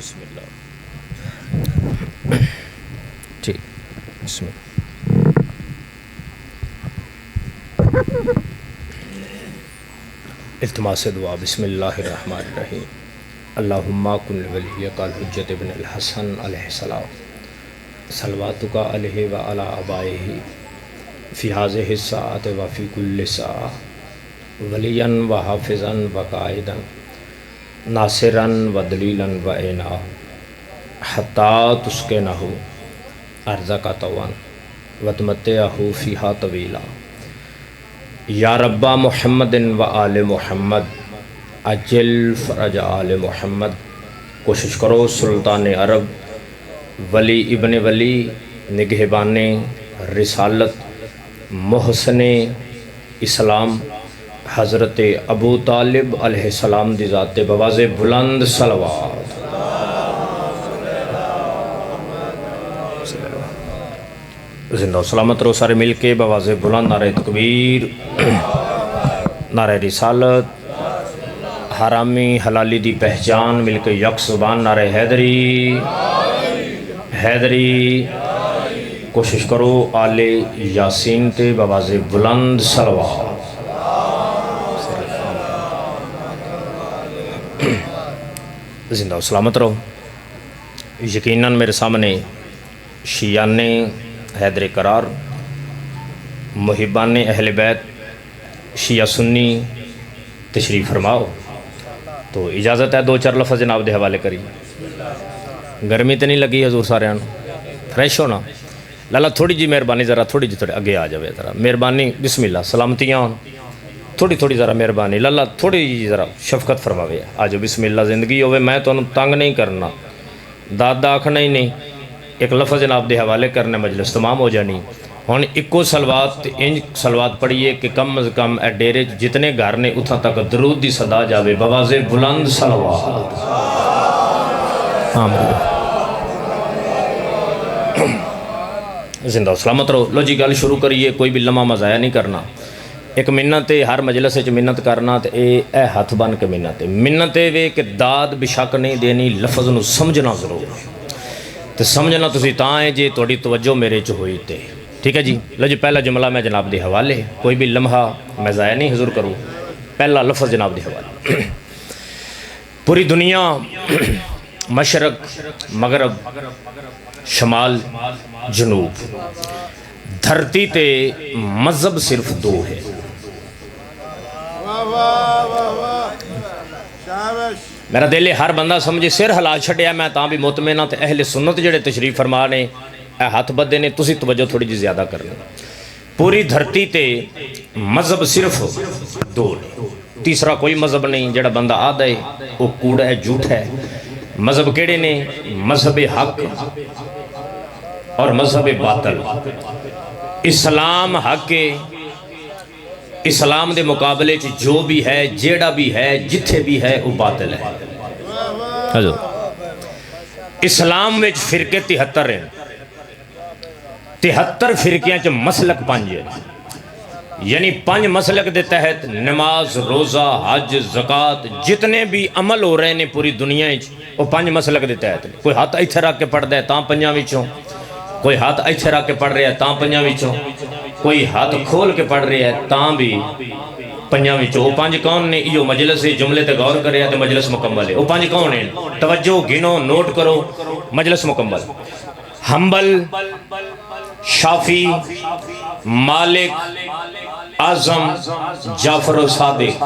بسم اللہ ٹھیک بسم اللہ التماس دعا بسم اللہ الرحمن الرحیم اللہم کن ولیک الحجت ابن الحسن علیہ السلام صلواتک علیہ وعلی آبائہ فی هذه الساعة وفی کل ساعة ولیاً و حافظاً و قائداً ناصراً و دلیلاً و عینا حتی تسکنہ ارضک طوعاً و تمتعہ فیہا طویلا یا رب محمد و آل محمد عجل فرج آل محمد۔ کوشش کرو سلطان عرب ولی ابن ولی نگہبان رسالت محسن اسلام حضرت ابو طالب علیہ السلام دی ذات بواز بلند صلوات۔ زندہ و سلامت رو سارے مل کے بواز بلند نعرہ تکبیر، نعرہ رسالت، حرامی حلالی دی پہچان مل کے یک زبان نعرہ حیدری حیدری۔ کوشش کرو آل یاسین تے بواز بلند صلوات۔ زندہ و سلامت رہو۔ یقیناً میرے سامنے شیعان حیدر قرار، محبان اہل بیت شیعہ سنی تشریف فرماؤ، تو اجازت ہے دو چار لفظ جناب دے حوالے کری۔ گرمی تے نہیں لگی حضور سارے فریش ہونا؟ لالا تھوڑی جی مہربانی، ذرا تھوڑی جی تھوڑے اگے آ جاوے ذرا مہربانی، بسم اللہ سلامتیاں تھوڑی تھوڑی ذرا مہربانی، لالا تھوڑی جی ذرا شفقت فرماوے آجو بسم اللہ زندگی ہوئے، میں تو انہوں تنگ نہیں کرنا، داد دا آکھنا ہی نہیں، ایک لفظ جناب دے حوالے کرنے مجلس تمام ہو جانی۔ ہون اکو سلوات انج سلوات پڑھئے کہ کم از کم اے ڈیرے جتنے گھر نے اتھا تک درود دی صدا جاوے بواز بلند صلوات۔ آمین۔ زندہ و سلامت رہو۔ لو جی گل شروع کریے، کوئی بھی لمحہ مضائع نہیں کرنا۔ ایک منت ہے ہر مجلس وچ منت کرنا تے اے ہاتھ بن کے منت ہے، منت ہے کہ داد بشک نہیں دینی، لفظ نو سمجھنا ضرور تے سمجھنا تسی تاں ہے جے تھوڑی توجہ میرے چ ہوئی تے ٹھیک ہے جی۔ لو جی پہلا جملہ میں جناب دے حوالے، کوئی بھی لمحہ میں ضائع نہیں حضور کروں، پہلا لفظ جناب دے حوالے۔ پوری دنیا مشرق مغرب شمال جنوب دھرتی تے مذہب صرف دو ہے۔ میرا دل ہے ہر بندہ سمجھے سر ہلا چھڑیا، میں تاں بھی مطمئنہ تے اہل سنت جڑے تشریف فرما نے اے ہاتھ بدے نے تسی توجہ تھوڑی جی زیادہ کرنا۔ پوری دھرتی تے مذہب صرف دو نے، تیسرا کوئی مذہب نہیں، جڑا بندہ آدھا ہے وہ کوڑا ہے جھوٹ ہے۔ مذہب کیڑے نے؟ مذہب حق اور مذہب باطل۔ اسلام حق ہے، اسلام دے مقابلے چ جو بھی ہے جیڑا بھی ہے جتھے بھی ہے وہ باطل ہے۔ حضور اسلام وچ فرقے 73 ہیں، 73 فرقیاں چ مسلک 5 ہیں، یعنی 5 مسلک دے تحت نماز روزہ حج زکوٰۃ جتنے بھی عمل ہو رہے ہیں پوری دنیا وچ وہ 5 مسلک دے تحت۔ کوئی ہاتھ ایتھے رکھ کے پڑھ دے تاں 5 وچوں، کوئی ہاتھ ایتھے رکھ کے پڑھ رہا ہے تاں 5 وچوں، کوئی ہاتھ کھول کے پڑھ رہا ہے تاں بھی 5 وچوں۔ وہ 5 کون نے؟ یہ مجلس جملے تے غور کرے تے مجلس مکمل ہے۔ وہ 5 کون ہیں؟ توجہ گنو نوٹ کرو، مجلس مکمل۔ حنبل، شافی، مالک، اعظم، جعفر و صادق۔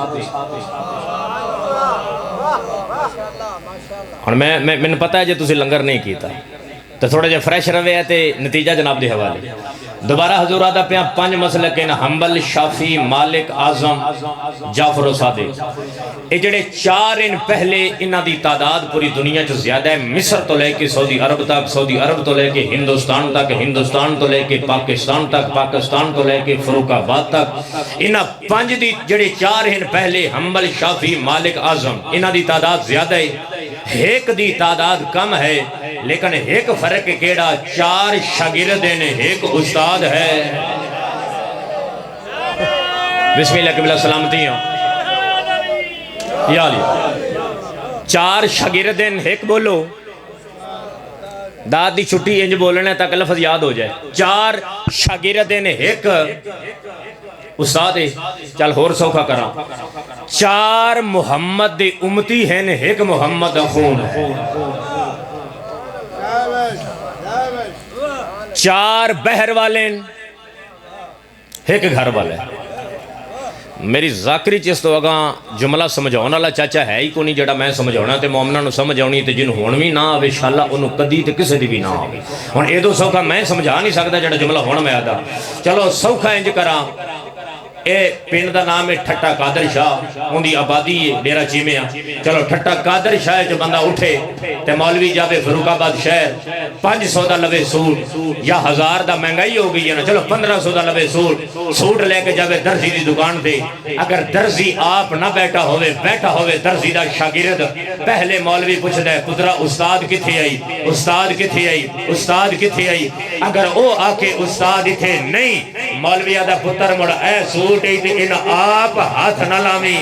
اور میں پتہ ہے جے تسی لنگر نہیں کیتا تو تھوڑا جا فریش روے ہے تے نتیجہ جناب دے حوالے۔ دوبارہ حضور آدھا پہ پانچ مسلک ہیں، حنبل، شافی، مالک، اعظم، جعفر و صادق۔ یہ جڑے چار ان پہلے انہاں دی تعداد پوری دنیا جو زیادہ ہے، مصر تو لے کے سعودی عرب تک، سعودی عرب تو لے کے ہندوستان تک، ہندوستان تو لے کے پاکستان تک، پاکستان تو لے کے فروخ آباد تک۔ انہاں پانچ دی جڑے چار ہیں پہلے، حنبل، شافی، مالک، اعظم، انہاں دی تعداد زیادہ ہے، ایک دی تعداد کم ہے، لیکن ایک فرق کیڑا، چار شاگرد ہیں، ایک استاد ہے۔ بسم اللہ قبلہ سلامتی ہوں یا علی۔ چار شاگرد ہیں، ایک بولو داد دی چھٹی انج بولنے تک لفظ یاد ہو جائے. 4 شاگرد نے ایک استاد ہے. چل ہور سوکھا کرا. 4 محمد دے امتی ہیں ایک محمد خون ہے. 4 بہر والے ایک گھر والے. میری ذاکری چیز تو اگاں جملہ سمجھاؤن والا چاچا ہے ہی کو نہیں جڑا میں سمجھاؤنا تے مومنہ نو سمجھ آؤنی تے جن ہون بھی نہ آوے انشاءاللہ انہوں کدی تے کسے دی بھی نہ آوے. ہن اے دو سوکھا میں سمجھا نہیں سکتا جڑا جملہ ہون میں آدھا. چلو سوکھا انج کراں. اے پنڈ دا نام ہے ٹھٹا قادر شاہ. ان دی آبادی ہے ڈیرہ چیمیا. چلو ٹھٹا قادر شاہ جو بندہ اٹھے تے مولوی جاوے فروخ آباد شہر 500 دا لوے سوٹ یا 1000 دا مہنگائی ہو گئی ہے نا. چلو 1500 دا لوے سوٹ لے کے جاوے درزی دی دکان دے. اگر درزی آپ نہ بیٹھا ہوئے درزی دا شاگرد پہلے مولوی پوچھ دے پترا استاد کتھے آئی استاد کتھے آئی استاد کتھے آئی. اگر او آکے استاد تھے نہیں مولوی آدھا پتر مڑ اے سوٹ ان آپ ہاتھ نہ لامی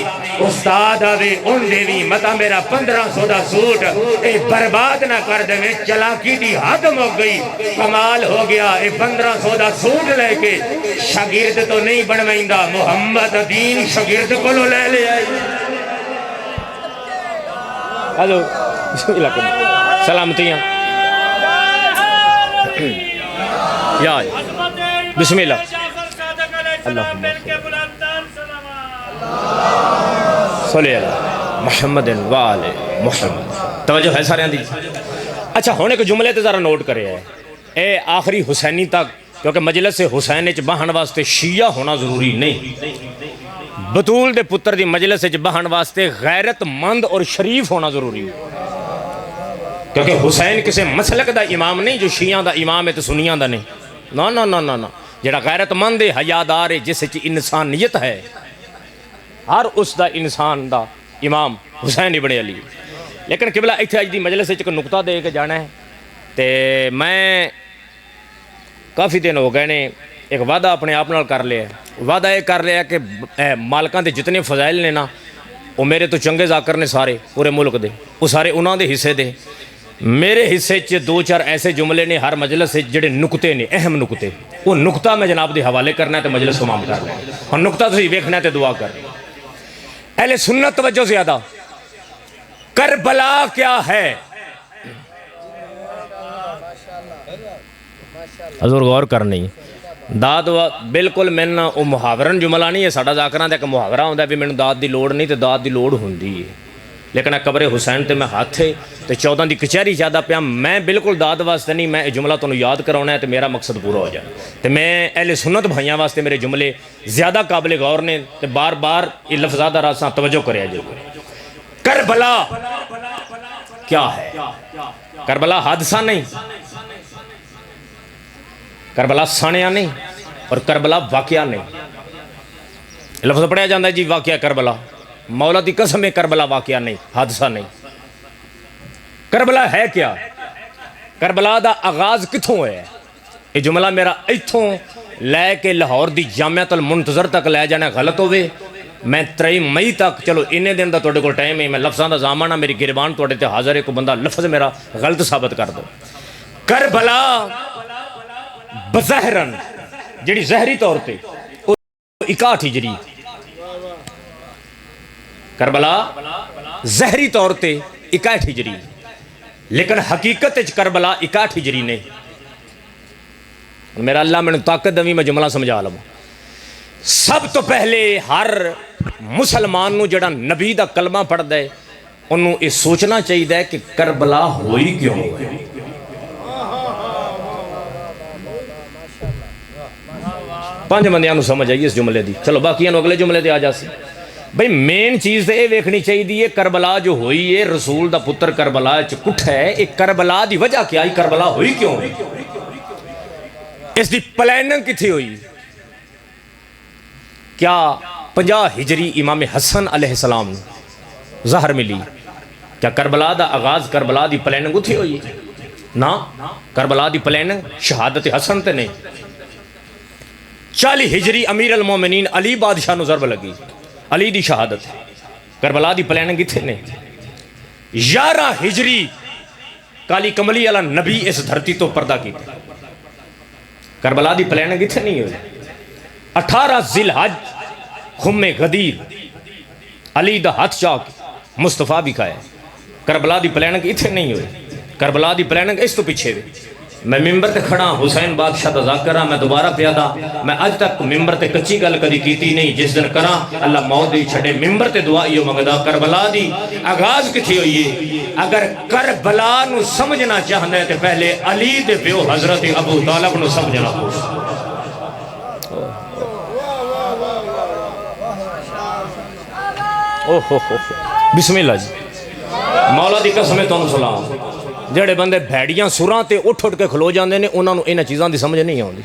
استاد آوے ان دیوی متا میرا 1500 دا سوٹ اے برباد نہ کر دے میں چلاکی دی حد مو گئی. کمال ہو گیا. اے 1500 دا سوٹ لے کے شاگرد تو نہیں بنوائندہ محمد دین شاگرد کو لے لے آئی. ہلو سلامتیاں یا بسم اللہ اللہم صلی اللہ محمد وآل محمد. توجہ ہے سارے دی. اچھا ہونے کو جملے تے ذرا نوٹ کرے ہے. اے آخری حسینی تک کیونکہ مجلس حسین اچ بہن واسطے شیعہ ہونا ضروری نہیں. بطول دے پتر دی مجلس اچ بہن واسطے غیرت مند اور شریف ہونا ضروری ہے. کیونکہ حسین کسے مسلک دا امام نہیں جو شیعہ دا امام ہے تو سنیاں دا نہیں. نا نا نا نا نا. جڑا غیرت مند ہے حیادار ہے جس وچ انسانیت ہے ہر اس دا انسان دا امام حسین ابن علی. لیکن قبلہ ایتھے اج دی مجلس وچ کوئی نقطہ دے کے جانا ہے تے میں کافی دن ہو گئے نے ایک وعدہ اپنے آپ نال کر لیا. وعدہ یہ کر لیا کہ مالکاں دے جتنے فضائل نے نا وہ میرے تو چنگے ذاکر نے سارے پورے ملک دے وہ سارے انہاں دے حصے دے. میرے حصے چ 2-4 ایسے جملے نے ہر مجلس سے جڑے نکتے نے اہم نکتے وہ نکتہ میں جناب دے حوالے کرنا ہے تو مجلس تمام کرنا ہے. اور نکتہ تو ہی ویکھنا ہے تو دعا کر. اہل سنت توجہ زیادہ. کربلا کیا ہے؟ حضور غور کرنی داد بالکل میں وہ محاورن جملہ نہیں ہے. ساڈا ذاکراں دا ایک محاورہ ہوندا ہے بھی مینوں داد دی لوڑ نہیں تے داد دی لوڑ ہوندی ہے. لیکن قبر حسین تے میں ہاتھ ہے تو 14 دی کچہری زیادہ پیا. میں بالکل داد واسطے نہیں میں جملہ تمہیں یاد کراؤنا ہے تو میرا مقصد پورا ہو جائے. تو میں اہل سنت بھائیاں واسطے میرے جملے زیادہ قابل غور نے تو بار بار یہ لفظات راساں توجہ کرے جو. کربلا کیا ہے؟ کربلا حادثہ نہیں, کربلا سانیہ نہیں, اور کربلا واقعہ نہیں. لفظ پڑھیا جاندہ ہے جی واقعہ کربلا. مولا دی قسم ہے کربلا واقعہ نہیں, حادثہ نہیں. کربلا ہے کیا؟ کربلا دا آغاز کتھوں ہے؟ یہ جملہ میرا ایتھوں لے کے لاہور دی جامعۃ المنتظر تک لے جانا غلط ہوئے. میں 3 مئی تک چلو انہیں دن دا توڑے کو ٹائم ہے, میں لفظاں دا زامانہ میری گربان توڑے تے حاضر ہے, کو بندہ لفظ میرا غلط ثابت کر دو. کربلا بظاہرن جڑی ظاہری طور تے 61 ہجری, کربلا ظاہری طور تے 61 ہجری, لیکن حقیقت کربلا 61 ہجری نے. میرا اللہ میں نے طاقت دوی میں جملہ سمجھا لوں. سب تو پہلے ہر مسلمان نو جڑا نبی دا کلمہ پڑھ دے انہوں یہ سوچنا چاہیے کہ کربلا ہوئی کیوں ہے. پانچ بندیاں نو سمجھ آئی اس جملے دی. چلو باقیاں نو اگلے جملے دے آ جاسی. بھئی مین چیز یہ ویکھنی چاہیے کربلا جو ہوئی ہے رسول دا پتر کربلا کٹھ ہے. ایک کربلا دی وجہ کیا ہے؟ کربلا ہوئی کیوں ہے؟ اس دی پلاننگ کتھی ہوئی؟ کیا 50 ہجری امام حسن علیہ السلام ظہر ملی؟ کیا کربلا دا آغاز کربلا دی پلاننگ اتھی ہوئی؟ نا, کربلا دی پلاننگ شہادت حسن تے نہیں. 40 ہجری امیر المومنین علی بادشاہ نو ضرب لگی, علی دی شہادت. کربلا دی پلاننگ اتھے نے. 11 ہجری کالی کملی والا نبی اس دھرتی تو پردہ کیتا کربلا دی پلاننگ اتنے نہیں ہوئی 18 ذی الحج خم غدیر علی دا ہاتھ چاک مصطفیٰ بھی کھایا کربلا دی پلاننگ اتنے نہیں ہوئی کربلا دی پلاننگ اس تو پیچھے ہوئی میں ممبر تے کھڑا حسین بادشاہ دا ذاکرہ میں دوبارہ پیادا میں اج تک ممبر تے کچی گل کدی کیتی نہیں جس دن کراں اللہ موت دی چھڑے ممبر تے دعا ایو منگدا کربلا دی آغاز کتھی ہوئی ہے اگر کربلا نو سمجھنا چاہندے تے پہلے علی دے پیو حضرت ابو طالب نو سمجھنا پوچھ بسم اللہ جی مولا دی قسم ہے تانوں سلام جڑے بندے بھیڑیاں سراں تے اٹھ اٹھ کے کھلو جاندے نے انہاں نو انہاں چیزاں دی سمجھ نہیں آوندی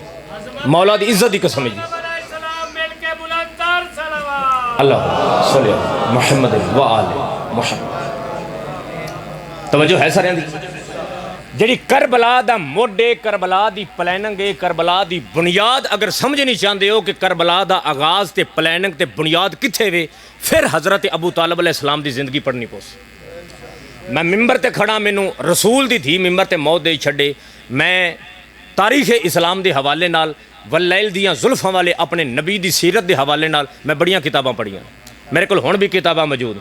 مولا دی عزت دی قسم ہے جی اللہ صلی اللہ محمد و آل محمد توجہ ہے سارے دی جڑی کربلا دا موڈے کربلا دی پلاننگ کربلا دی بنیاد اگر سمجھنی چاہندے ہو کہ کربلا دا آغاز تے پلاننگ تے بنیاد کتھے وے پھر حضرت ابو طالب علیہ السلام دی زندگی پڑھنی پوس میں ممبر تے کھڑا مینوں رسول دی تھی ممبر تے موت دے چھڑے میں تاریخ اسلام دے حوالے نال واللیل دیاں زلفاں والے اپنے نبی دی سیرت دے حوالے نال میں بڑیاں کتاباں پڑھیاں میرے کول ہن بھی کتاباں موجود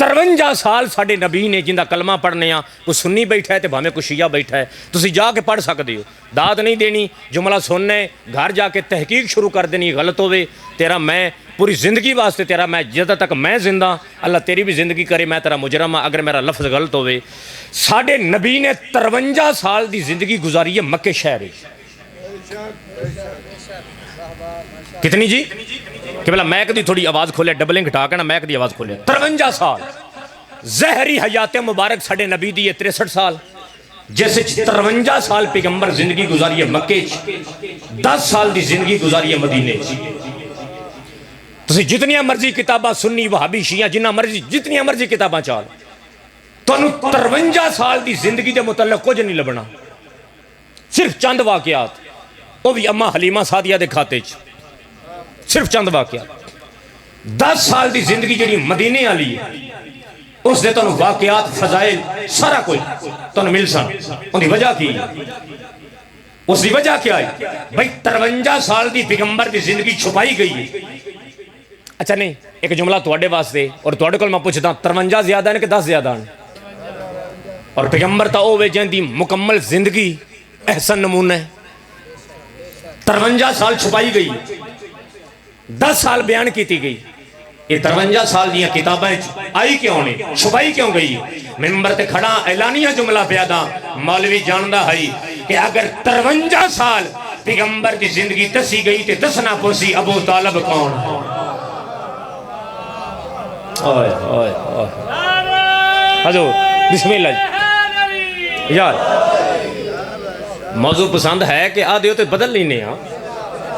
53 سال ساڈے نبی نے جندا کلمہ پڑھنے ہاں کوئی سنی بیٹھا ہے تے بھاویں کوئی شیعہ بیٹھا ہے تسی جا کے پڑھ سکدے ہو داد نہیں دینی جملہ سننا ہے گھر جا کے تحقیق شروع کر دینی غلط ہوئے تیرا میں پوری زندگی واسطے تیرا میں جدہ تک میں زندہ اللہ تیری بھی زندگی کرے میں تیرا مجرم ہاں اگر میرا لفظ غلط ہوئے ساڈے نبی نے 53 سال دی زندگی گزاری ہے مکے شہر کتنی جی کہ بلا میک دی تھوڑی آواز کھولے ڈبلنگ ہٹا کے نا میک دی آواز کھولے 53 سال زہری حیات مبارک ساڈے نبی دی 63 سال جیسے 53 سال پیغمبر زندگی گزاری ہے مکے 10 سال دی زندگی گزاری ہے مدینے تسی جتنی مرضی کتاباں سنی وہابی شیعہ جنہ مرضی جتنی مرضی کتاباں چال تو انہوں 53 سال دی زندگی دے متعلق کچھ نہیں لبنا صرف چند واقعات وہ بھی اماں حلیمہ سعدیہ دے کھاتے صرف چند واقعات 10 سال دی زندگی جڑی مدینے والی ہے اس دے تنوں واقعات فضائل سارا کوئی تنوں مل سن ان دی وجہ کی اس دی وجہ کیا ہے بھائی 53 سال دی پیغمبر دی زندگی چھپائی گئی ہے اچھا نہیں ایک جملہ تواڈے واسطے اور تواڈے کول میں پوچھدا 53 زیادہ ہیں کہ 10 زیادہ ہیں اور پیغمبر تا ہوے جن دی مکمل زندگی احسن نمونہ ہے 53 سال چھپائی گئی 10 سال بیان کیتی گئی یہ 53 سال دیاں کتابیں آئی کیوں نہیں چھپائی کیوں گئی منبر تے کھڑا اعلانیہ جملہ پیادا مولوی جاندہ ہے کہ اگر 53 سال پیغمبر دی زندگی دسی گئی تے دسنا پوسی ابو طالب کون حضور بسم اللہ یار موضوع پسند ہے کہ آدھے ہوتے بدل لینے ہاں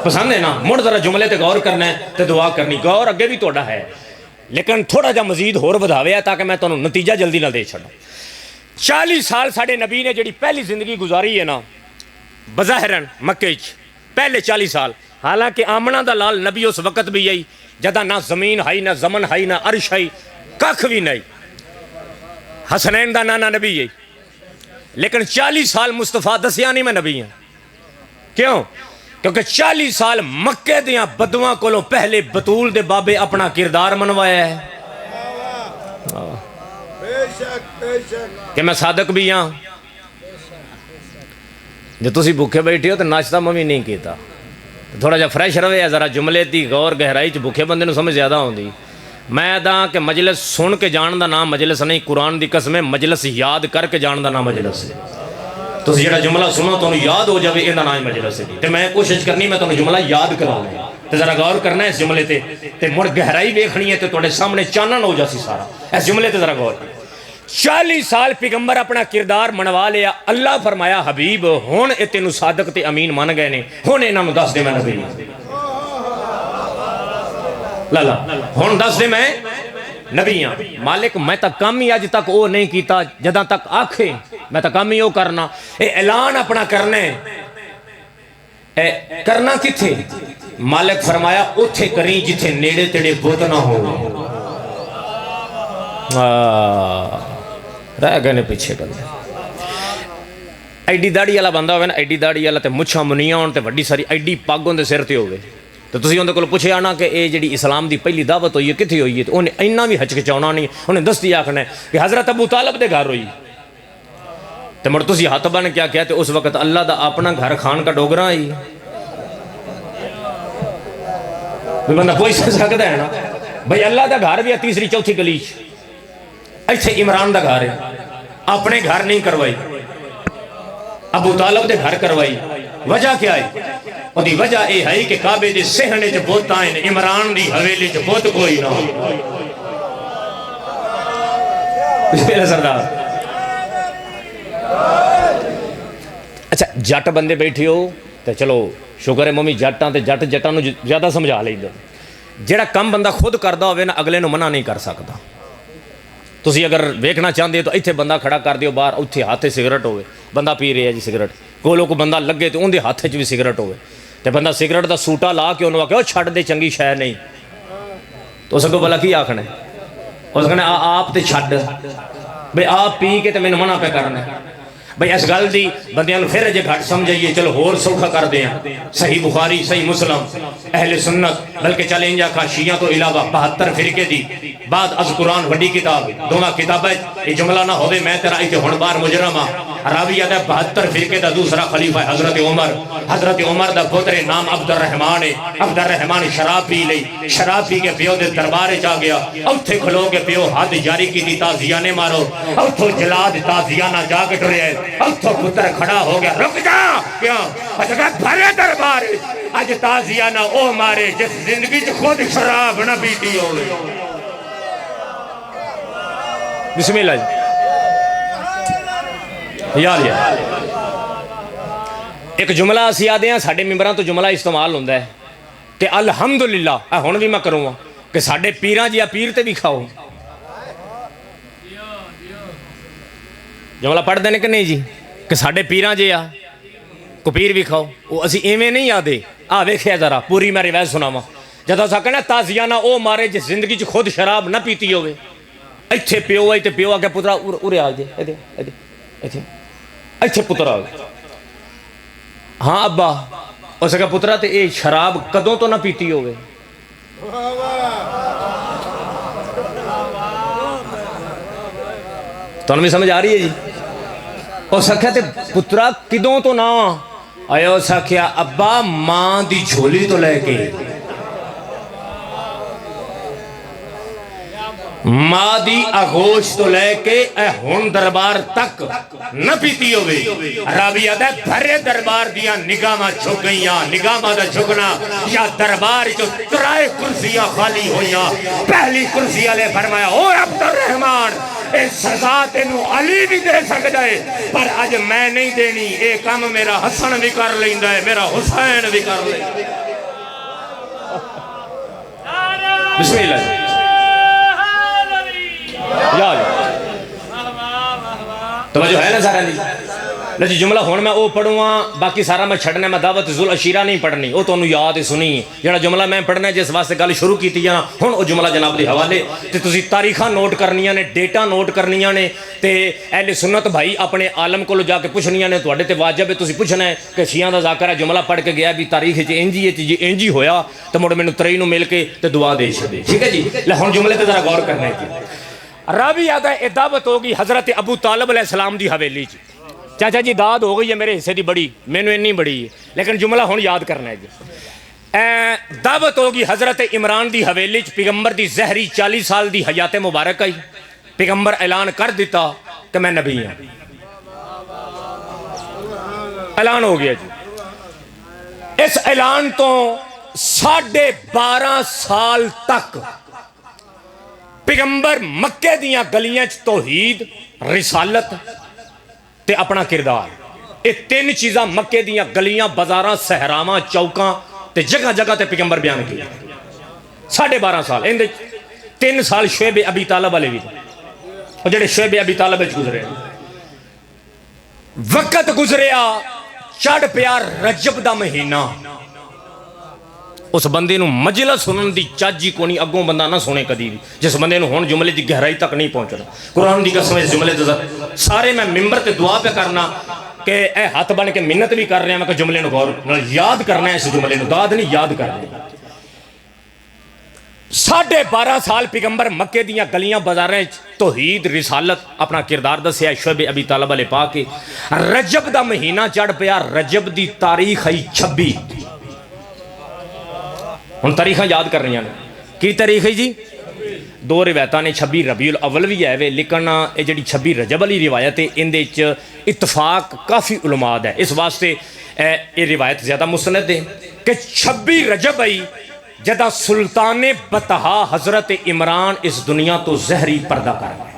پسند ہے نا مڑ ذرا جملے تے غور کرنا ہے تے دعا کرنی غور اگے بھی توڑا ہے لیکن تھوڑا جا مزید ہور بدھاوے ہے تاکہ میں تانوں نتیجہ جلدی نہ دے چھڑا 40 سال ساڈے نبی نے جڑی پہلی زندگی گزاری ہے نا بظاہرن مکے پہلے 40 سال حالانکہ آمنہ دا لال نبی اس وقت بھی یہی جدہ نہ زمین ہائی نہ زمن ہائی نہ عرش ہائی کخ بھی نہیں حسنین دا نانا نبی یہی لیکن 40 سال مصطفیٰ دسیا نہیں میں نبی ہیں کیوں کیونکہ 40 سال مکے دیاں بدواں کولوں پہلے بطول دے بابے اپنا کردار منوایا ہے کہ میں صادق بھی ہاں جو تسی بھوکے بیٹھے ہو تو ناشتہ ممی نہیں کیتا تھوڑا جا فریش روے ذرا جملے دی غور گہرائی چ بھوکے بندے نو سمجھ زیادہ ہوندی میں دا کہ مجلس سن کے جان دا نام مجلس نہیں قرآن دی قسم ہے مجلس یاد کر کے جان دا نام مجلس ہے تو جڑا جملہ سنو تو یاد ہو جاوے یہ نام مجلس ہے تے میں کوشش کرنی میں تانوں جملہ یاد کرانا تے ذرا غور کرنا ہے اس جملے تے مڑ گہرائی ویکھنی ہے تے تواڈے سامنے چانن ہو جاسی سارا اس جملے تے ذرا غور 40 سال پیغمبر اپنا کردار منوا لیا اللہ فرمایا حبیب ہن اے تینوں صادق تے امین مان گئے نے ہن انہاں نوں دس دے میں نبی لا ہن دس دے میں نبی ہاں مالک میں تا کام ہی اج تک وہ نہیں کیتا جداں تک آکھے میں تا کام ہی وہ کرنا اے اعلان اپنا کرنے اے کرنا کتھے مالک فرمایا اوتھے کریں جتھے نیڑے تیڑے بت نہ ہو رہ گئے نے پیچھے بندے ایڈی داڑھی والا بندہ ہوئے نا، ایڈی داڑھی والا تے مچھاں منیاں ہون تے وڈی ساری ایڈی پگ اندر سر تے ہوئے، تو تسی اندر کول پوچھے آنا کہ اے جڑی اسلام دی پہلی دعوت ہوئی ہے کتھے ہوئی ہے، تو انہیں اینا بھی ہچکچاؤنا نہیں، انہیں دستی آکھنا ہے کہ حضرت ابو طالب دے گھر ہوئی، تو مڑ تسی ہاتھ بن کیا کہتے اس وقت اللہ دا اپنا گھر خان کا ڈوگرا آئی بندہ کوئی سکتا ہے نا بھئی اللہ دا گھر بھی ہے تیسری چوتھی گلیچ، ایسے عمران دا گھر ہے، اپنے گھر نہیں کروائی، ابو طالب دے گھر کروائی، وجہ کیا ہے؟ اور دی وجہ اے ہے کہ کعبے دے سہنے جو بہت آئین، عمران دی حویلی جو بہت کوئی نہ ہو۔ بسم اللہ سردار۔ اچھا جٹ بندے بیٹھے ہو تو چلو شکر ہے مومی جٹاں تے جٹاں نو زیادہ سمجھا لیں دو، جیڑا کم بندہ خود کردہ ہوئے نا اگلے نو منع نہیں کر سکتا۔ تسی اگر ویکھنا چاہتے تو ایتھے بندہ کھڑا کر دیو باہر، اتھے ہاتھے سگریٹ ہوئے، بندہ پی رہے ہے جی سگریٹ، کولوں کو بندہ لگے تو ان دے ہاتھے بھی سگریٹ ہوئے، تے بندہ سگریٹ دا سوٹا لا کے انہوں آکے چھڑ دے چنگی شے نہیں، تو اس کو بلا کی آکھنا ہے؟ اس کہنا آپ تے چھڑ بھئی آپ پی کے تے میں منع پہ کرنا ہے بھئی اس گل دی بندیاں پھر جے گھٹ سمجھائیے، چلو ہور سوکھا کر دیں، صحیح بخاری صحیح مسلم اہل سنت، بلکہ چلیں جا کھا شیعہ تو علاوہ 72 فرقے دی بعد از قرآن وڈی کتاب دوما کتاب ہے، یہ جملہ نہ ہوئے میں تیرا ایتے ہون بار مجرمہ راوی آدھا 72 فرقے دا دوسرا خلیفہ ہے حضرت عمر، حضرت عمر دا پتر نام عبد الرحمن ہے، عبد الرحمن شراب پی لئی، شراب پی کے پیو دے دربارے جا گیا، اوتھے کھلو کے پیو حد جاری کی دی تازیانے مارو، اوتھو جلاد تازیانہ جا کے ٹرے ہے، اوتھو پتر کھڑا ہو گیا، رک جا کیا اچھا بھرے دربار اج تازیانہ او مارے جس زندگی جو خود شراب نہ پیتی ہوئے۔ بسم اللہ جی یاد ہے ایک جملہ اسی آدھے ہیں ساڑھے ممبران تو جملہ استعمال ہوندہ ہے کہ الحمدللہ ہون بھی میں کروں گا کہ ساڑھے پیران جی پیر تے بھی کھاؤ، جملہ پڑھ دینے کہ نہیں جی کہ ساڑھے پیران جی کو پیر بھی کھاؤ، وہ اسی ایمیں نہیں یادے ویکھے ذرا پوری میں روایت سناواں جدہ اسا کہنا تازیانہ او مارے جس زندگی چ خود شراب نہ پیتی ہوئے، ایتھے پیو ایتھے پیو آگے پترا اورے آ جے ایتھے پترا آگے ہاں ابا اسے کہا پترا تے اے شراب کدوں تو نہ پیتی ہوئے، تو انہوں میں سمجھ آ رہی ہے جی؟ اسے کہتے پترا کدوں تو نہ آئے، اسے کہا ابا ماں دی جھولی تو لے کے مادی اغوش تو لے کے اے ہون دربار تک نہ پیتی ہوئے، راوی آدھا ہے بھرے دربار دیا نگامہ چھک گئیاں، نگامہ دا چھکنا یا دربار جو ترائے کرسیاں خالی ہوئیاں، پہلی کرسیاں لے فرمایا اور عبد الرحمن اے سزا تینو علی بھی دے سکتا ہے پر آج میں نہیں دینی، اے کام میرا حسن بھی کر لیندہ ہے، میرا حسین بھی کر لیندہ ہے۔ بسم اللہ یا توجہ ہے نا سارا لیجی جملہ ہون میں او پڑھوں ہاں باقی سارا میں چھڑنے میں دعوت ذل عشیرہ نہیں پڑھنی، او تو انہوں یاد ہی سنی جڑا جملہ میں پڑھنا ہے جس واسطے گل شروع کی تھی جانا ہون او جملہ جناب دے حوالے تے تسی تاریخاں نوٹ کرنیاں نے، ڈیٹا نوٹ کرنیاں نے تے اہل سنت بھائی اپنے عالم کو لو جا کے پوچھنیاں نے، تو اڈے تے واجب ہے تسی پوچھنا ہے کہ شیعہ دا ذاکرہ جملہ پڑھ کے گیا بھی تاریخ جی انجی ہے جی انجی ہویا تو مڑ میں نترئی نو مل کے تے دعا دے چھدے، ٹھیک ہے جی؟ لے ہون جملے تے ذرا غور کرنا ہے۔ راوی آدھا ہے دعوت ہوگی حضرت ابو طالب علیہ السلام دی حویلی جی، چاچا جی داد ہو گئی ہے میرے حصے دی بڑی، میں نے نہیں بڑی ہے لیکن جملہ ہون یاد کرنا ہے جی۔ دعوت ہوگی حضرت عمران دی حویلی چ، پیغمبر دی زہری 40 سال دی حیات مبارک آئی، پیغمبر اعلان کر دیتا کہ میں نبی ہوں، اعلان ہو گیا جی۔ اس اعلان تو 12.5 سال تک پیغمبر مکے دیاں گلیاں چ توحید، رسالت تے اپنا کردار، یہ 3 چیزاں مکے دیاں گلیاں بازاراں صحراواں چوکاں تے جگہ جگہ تے پیغمبر بیان کیا 12.5 سال، ان 3 سال شعیب ابی طالب علیہ بھی اور جڑے شعیب ابی طالب گزرے وقت گزریا چڑھ پیا رجب دا مہینہ، اس بندے نو مجلس سنن دی چاجی کو نہیں، اگوں بندہ نہ سنے کدی بھی، جس بندے نو ہون جملے دی گہرائی تک نہیں پہنچنا۔ قرآن دی قسم اس جملے تے سارے میں ممبر تے دعا پہ کرنا کہ اے ہاتھ بن کے منت بھی کر رہے ہیں کہ جملے نو غور یاد کرنا ہے، اس جملے نو داد نہیں یاد کرنا۔ 12.5 سال پیغمبر مکے دیاں گلیاں بازاریں توحید رسالت اپنا کردار دسیا، شعیب ابی طالب علیہ پاک کے رجب دا مہینہ چڑھ پیا، رجب دی تاریخ ہے 26۔ ہن تاریخاں یاد کر رہی ہیں کی تاریخ ہے جی؟ 2 روایتاں نے، 26 ربیع الاول بھی ہے لیکن یہ جڑی 26 رجب والی روایت ہے اندے وچ اتفاق کافی علماء ہے، اس واسطے یہ روایت زیادہ مستند ہے کہ 26 رجب آئی جدا سلطان بطحا حضرت عمران اس دنیا تو زہری پردہ کر گئے۔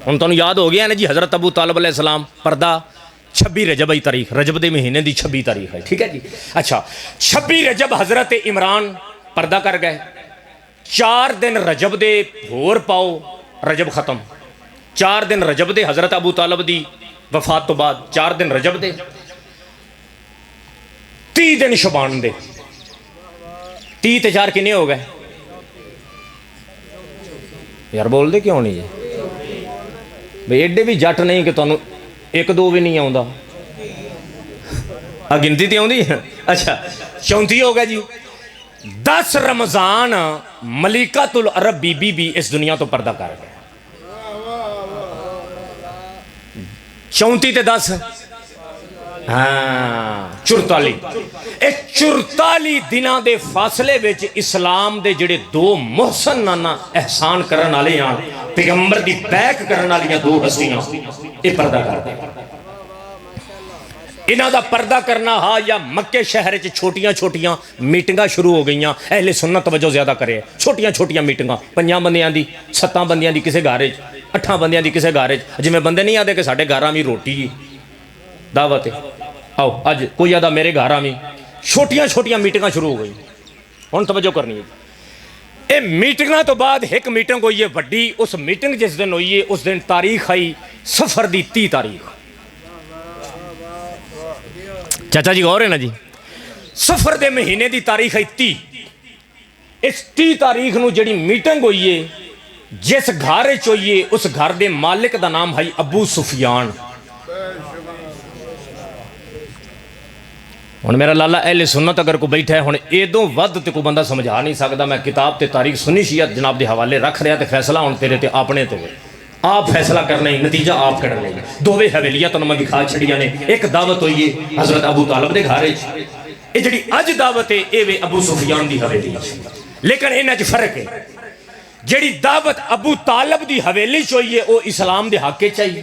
ہن تانوں یاد ہو گیا نا جی، حضرت ابو طالب علیہ السلام پردہ 26 رجب آئی تاریخ، رجب دے مہینے دی 26 تاریخ ہے، ٹھیک ہے جی۔ اچھا 26 رجب حضرت عمران پردہ کر گئے، 4 دن رجب دے ہور پاؤ، رجب ختم، 4 دن رجب دے حضرت ابو طالب دی وفات تو بعد 4 دن رجب دے، 30 دن شبان دے، 30 تے 4 کنے ہو گئے یار؟ بول دے کیوں نہیں جی بھئی؟ ایڈے بھی جٹ نہیں کہ تانوں 1-2 بھی نہیں آؤں، گنتی تے آؤں۔ اچھا 34 ہو گئے جی۔ 10 رمضان ملکۃ العرب بی بی بھی اس دنیا تو پردہ کر گئے۔ 34 تے 10 ہاں 44۔ اے 44 دنوں دے فاصلے وچ اسلام دے جڑے 2 محسن نانا احسان کرن والے ہیں، پیغمبر دی بیک کرن والیاں 2 ہستیاں، یہ پردہ کر گئے۔ انہاں دا پردہ کرنا ہا یا مکے شہر وچ چھوٹیاں چھوٹیاں میٹنگاں شروع ہو گئیاں، اہل سنت توجہ زیادہ کرے، چھوٹیاں چھوٹیاں میٹنگاں 5 بندیاں دی، 7 بندیاں دی کسے گھر وچ، 8 بندیاں دی کسے گھر وچ، جویں بندے نہیں آدے کہ ساڈے گھراں وی روٹی دعوت ہے، آؤ اج کوئی آدھا میرے گھراں وی، چھوٹیاں چھوٹیاں میٹنگاں شروع ہو گئی۔ ہن توجہ کرنی ہے، اے میٹنگاں تو بعد ایک میٹنگ ہوئی ہے وڈی، اس میٹنگ جس دن ہوئی ہے اس دن تاریخ آئی صفر دی 30 تاریخ۔ چاچا جی غور ہے نا جی، صفر دے مہینے دی تاریخ ہے 30۔ اس 30 تاریخ نو جڑی میٹنگ ہوئی ہے جس گھر وچ ہوئی ہے اس گھر دے مالک دا نام ہے ابو سفیان۔ ہن میرا لالا اہل سنت اگر کوئی بیٹھا ہے ہن ایدوں ود تے کوئی بندہ سمجھا نہیں سکدا، میں کتاب تے تاریخ سنی شیعہ جناب دے حوالے رکھ رہا تے فیصلہ ہن تیرے تے اپنے تے آپ فیصلہ کرنا ہی، نتیجہ آپ کرنا ہی۔ 2 حویلیاں تو میں دکھا چھڑیاں نے، ایک دعوت ہوئی ہے حضرت ابو طالب دے گھر وچ، اے جڑی اج دعوت ہے اے وے ابو سفیان دی حویلی، لیکن انہاں وچ فرق ہے۔ جڑی دعوت ابو طالب دی حویلی چ ہوئی ہے او اسلام دے حق وچ آئی،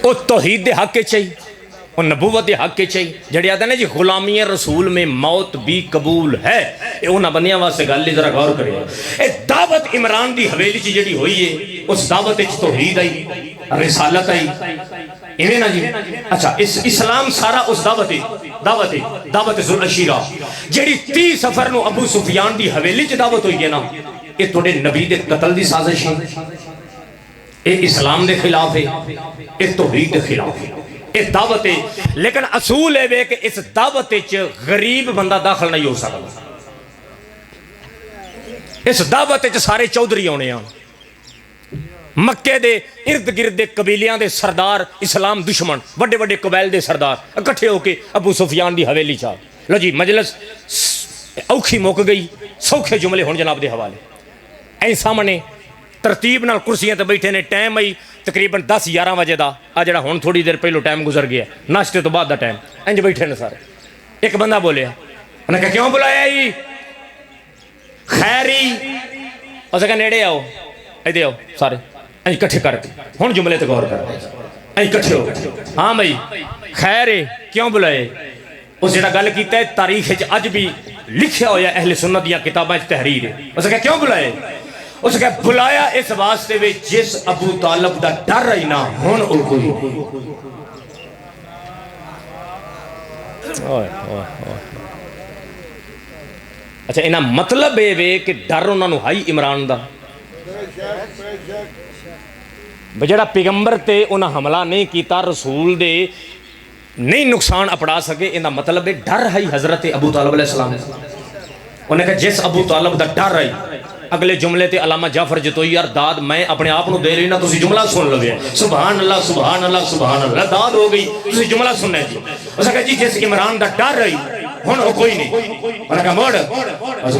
او توحید دے حق وچ آئی، اور نبوت دے حق چاہیے۔ جڑے آتے ہیں نا جی غلامی رسول میں موت بھی قبول ہے، یہ انہاں بندیاں واسطے گل نہیں، ذرا غور کرے۔ اے دعوت عمران دی حویلی چ جڑی ہوئی ہے اس دعوت وچ توحید آئی، رسالت آئی، ایویں نا جی۔ اچھا اسلام سارا اس دعوت ذو العشیرہ جڑی 30 سفر نو ابو سفیان دی حویلی چ دعوت ہوئی ہے نا، یہ تھوڑے نبی دے قتل دی سازش ہے، یہ اسلام دے خلاف ہے، یہ توحید دے خلاف ہے، یہ دعوت ہے۔ لیکن اصول ہے کہ اس دعوت وچ غریب بندہ داخل نہیں ہو سکتا۔ اس دعوت وچ سارے چودھری ہونے ہیں، مکے دے ارد گرد دے قبیلیاں دے سردار، اسلام دشمن وڈے وڈے قبائل دے سردار اکٹھے ہو کے ابو سفیان دی حویلی چا لو جی مجلس اوکھی مک گئی، سوکھے جملے ہون جناب دے حوالے۔ اے سامنے ترتیب نال کرسیاں تے بیٹھے نے، ٹائم آئی تقریباً 10-11 بجے دا، آ جڑا ہون تھوڑی دیر پہلو ٹائم گزر گیا، ناشتے تو بعد دا ٹائم، انج بیٹھے نے سارے۔ ایک بندہ بولیا، انہوں نے کہا کیوں بلایا ہی؟ خیری اسے کہا نیڑے آؤ، ایدے آؤ سارے، انج کٹھے کر کے ہون جملے تے غور کر انج کٹھے ہو گئے۔ ہاں بھائی خیر ہے، کیوں بلائے؟ اس جڑا گل کیتا ہے تاریخ وچ اج بھی لکھیا ہویا اہل سنت دیاں کتاباں وچ تحریر ہے۔ اسے کہا کیوں بلائے؟ اس نے کہا بلایا اس واسطے وچ جس ابو طالب دا ڈر رہی نا ہون او کوئی۔ اچھا انہاں مطلب اے وے کہ ڈر انہاں نو ہائی عمران دا، بجڑا پیغمبر تے انہاں حملہ نہیں کیتا، رسول دے نہیں نقصان اپڑا سکے، انہاں مطلب ہے ڈر ہائی حضرت ابو طالب علیہ السلام۔ انہوں نے کہا جس ابو طالب دا ڈر رہی اگلے جملے تے علامہ جعفر جتوئی یار داد میں اپنے آپ نو دے رہی نا تسی جملہ سن لو سبحان اللہ سبحان اللہ سبحان اللہ داد ہو گئی تسی جملہ سننا جی اس نے کہا جی جس عمران دا ڈر رہی ہن وہ کوئی نہیں انہوں نے کہا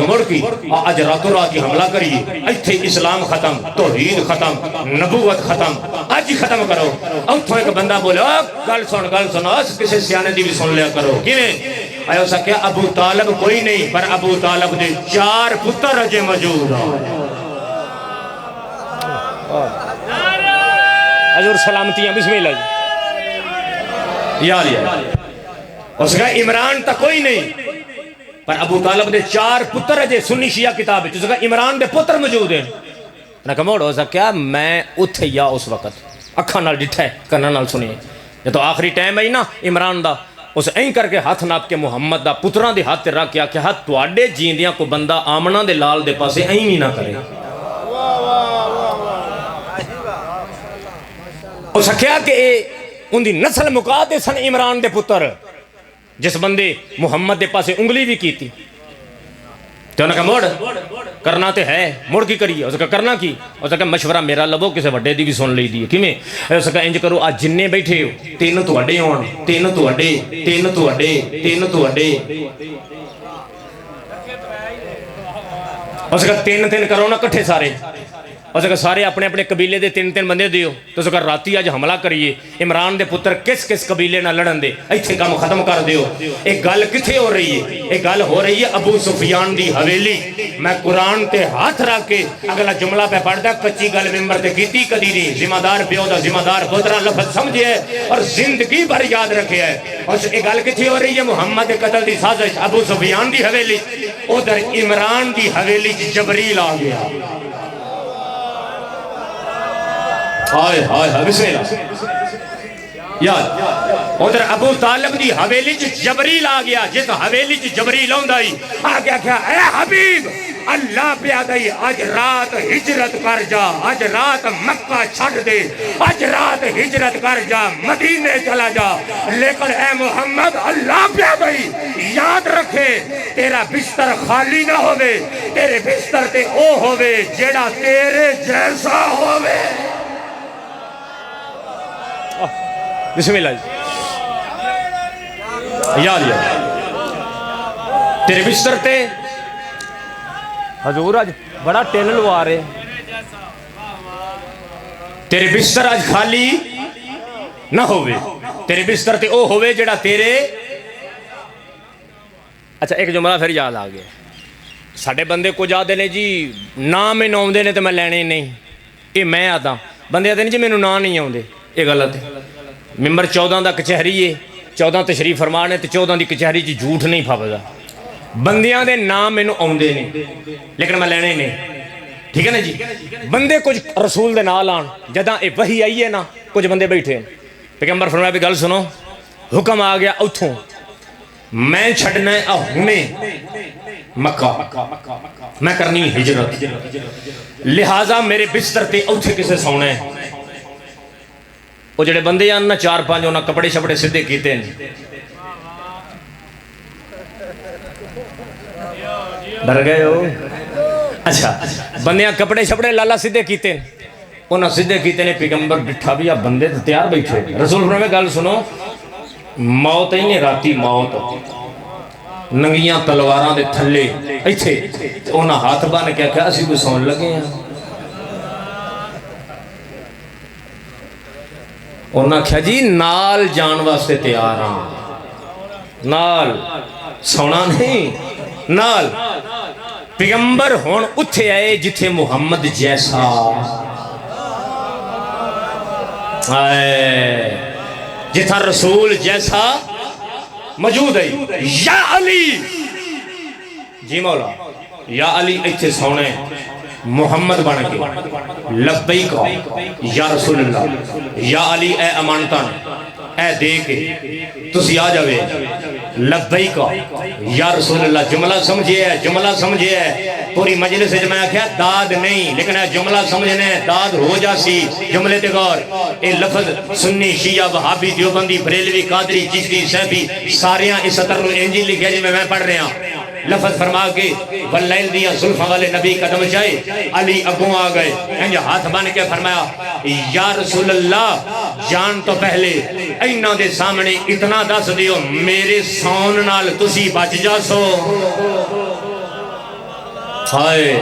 موڑ کی آج راتوں رات ہی حملہ کریے ایتھے اسلام ختم توحید ختم نبوت ختم آج ہی ختم کرو اتھوں ایک بندہ بولے گل سن اس کسی سیانے دی بھی سن لیا کرو کیویں آیا اسا کیا ابو طالب کوئی نہیں پر ابو طالب دے 4 پتر اجے موجود حضور سلامتیاں بسم اللہ جی یا اس کا عمران تا کوئی نہیں پر ابو طالب دے 4 پتر اجے سنی شیعہ کتاب ہے اس کا عمران دے پتر موجود ہیں انہاں کہا موڑ اسا کیا میں اتھے یا اس وقت اکھاں نال ڈٹھا ہے کناں نال سنیے یہ تو آخری ٹائم ہے نا عمران دا اس این کر کے ہاتھ ناپ کے محمد دا پتران دے ہاتھ رکھ کیا کہ ہاتھ تواڈے جیندیاں کو بندہ آمنہ دے لال دے پاسے این ہی نہ کرے اس کیا کہ ان دی نسل مقادے سن عمران دے پتر جس بندے محمد دے پاسے انگلی بھی کی تھی تو انہوں نے کہا موڑ کرنا تے ہے موڑ کی کریے اس کا کرنا کی اس کا مشورہ میرا لبو کسے وڈے دی بھی سن لی دی کیویں اس کا انج کرو آج جننے بیٹھے ہو 3 تواڈے ہون 3 تواڈے 3 تواڈے 3 تواڈے اس کا 3 کرو نا کٹھے سارے اس کا سارے اپنے اپنے قبیلے دے 3 بندے دیو تو اس کا راتی آج حملہ کریے عمران دے پتر کس قبیلے نہ لڑن دے ایتھے کام ختم کر دیو ایک گل کتھے ہو رہی ہے ایک گل ہو رہی ہے ابو سفیان دی حویلی میں قرآن تے ہاتھ رکھ کے اگلا جملہ پہ پڑھدا کچی گل ممبر تے کیتی کدی نہیں ذمہ دار پیو دا ذمہ دار پترا لفظ سمجھے ہے اور زندگی بھر یاد رکھے ہے اور ایک گل کتھے ہو رہی ہے محمد قتل دی سازش ابو سفیان دی حویلی ادھر عمران دی حویلی جبریل آ گیا ہائے ہائے ہائے بسم اللہ یاد ادھر ابو طالب دی حویلی جبریل آ گیا جس حویلی جبریل آئی آ گیا کیا اے حبیب اللہ پہ آدھائی آج رات ہجرت کر جا آج رات مکہ چھڑ دے آج رات ہجرت کر جا مدینے چلا جا لیکن اے محمد اللہ پہ آدھائی یاد رکھے تیرا بستر خالی نہ ہوئے تیرے بستر تے او ہوئے جیڑا تیرے جیسا ہوئے بسم اللہ یاد تیرے بستر تے حضور آج بڑا ٹیل لوا رہے تیرے بستر آج خالی نہ ہوئے تیرے بستر تے او ہوئے جڑا تیرے اچھا ایک جملہ پھر یاد آ گیا ساڑھے بندے کو جا دینے جی نام میں نام دینے تو میں لینے نہیں یہ میں آتا بندے آتے نہیں جی میں نام نہیں آؤں دے یہ غلط ہے ممبر 14 دا کچہری ہے 14 تشریف فرمانے تے 14 دی کچہری جی جھوٹ نہیں پھاپدا بندیاں دے نام میں آؤندے نہیں لیکن میں لینے نہیں ٹھیک ہے نا جی بندے کچھ رسول دے نال آن جداں اے وحی آئی ہے نا کچھ بندے بیٹھے پیغمبر فرمایا بھی گل سنو حکم آ گیا اتھوں میں چھڑنا ہے ہنے مکہ میں کرنی ہجرت لہٰذا میرے بستر تے اتھے کسے سونا ہے وہ جڑے بندے آن نا 4-5 انہاں کپڑے شپڑے سدھے کیتے ہیں ڈر گئے ہو اچھا بندیاں کپڑے شپڑے لالا سدھے کیتے ہیں انہاں سدھے کیتے ہیں پیغمبر بٹھا بھی آپ بندے تیار بیٹھے رسول فرمایا گل سنو موت ہی نہیں راتی موت ننگیاں تلواراں دے تھلے ایتھے انہاں ہاتھ بن کے کہا اسی کو سون لگے ہیں انہاں کہا جی نال جان واسطے تیار ہاں نال سونا نہیں نال پیغمبر ہون اتھے آئے جتھے محمد جیسا جتھا رسول جیسا موجود ہے یا علی جی مولا یا علی ایتھے سونے محمد بن کے لبیک یا رسول اللہ یا علی اے امانتان اے دے کے تسی آ جاوے لبیک یا رسول اللہ جملہ سمجھے ہے جملہ سمجھے ہے پوری مجلس سے میں کہا داد نہیں لیکن اے جملہ سمجھنے داد ہو جاسی جملے تے غور اے لفظ سنی شیعہ وہابی دیوبندی بریلوی قادری چشتی صحبی ساریاں اس سطر نو انجی لکھے جی میں پڑھ رہے ہیں لفظ فرما کے واللیل دیا زلفاں والے نبی قدم چاہے علی اگوں آ گئے انج ہاتھ بن کے فرمایا یا رسول اللہ جان تو پہلے اینا دے سامنے اتنا دس دیو میرے سون نال تسی بچ جا سو ہائے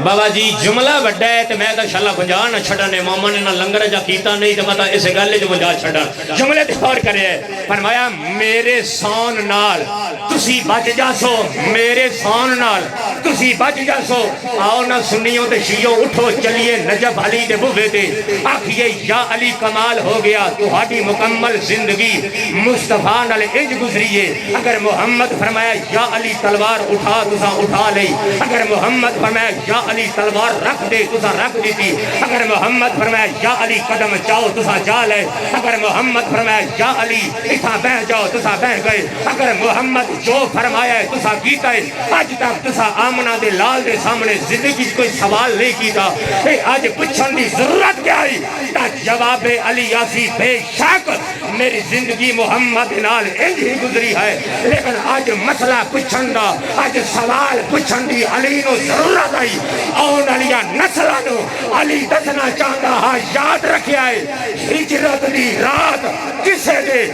بابا جی جملہ بڑھا ہے تو میں تو شالا گنجان نہ چھڑنے مومن نے نہ لنگر جا کیتا نہیں تو مطا اسے گالے جو گنجان چھڑا جملے تے غور کرے ہے فرمایا میرے سون نال تسی بچ جا سو میرے سون نال تسی بچ جا سو آؤ نہ سنیوں تے شیعوں اٹھو چلیے نجف علی دے بوے تے آکھئے یا علی کمال ہو گیا تہاڈی مکمل زندگی مصطفیٰ نال انج گزریے اگر محمد فرمایا یا علی تلوار اٹھا تسا اٹھا لئی اگر محمد فرمایا یا علی تلوار رکھ دے تسا رکھ دیتی اگر محمد فرمایا یا علی قدم چاہو تسا چاہ لے اگر محمد فرمایا یا علی اتھا بہ جاؤ تسا بہ گئے اگر محمد جو فرمایا ہے تسا کیتا ہے آج تک تسا آمنہ دے لال دے سامنے زندگی کوئی سوال نہیں کیتا اے آج پچھن دی ضرورت کیا ہے تا جواب علی آسی بے شک میری زندگی محمد نال انج ہی گزری ہے لیکن آج مسئلہ پچھن دا آج سوال پچھن دی علی نو ضرورت آئی آن علیہ نسلانو علی دسنا چاہتا ہاں یاد رکھیا ہے ہجرت دی رات کسے دے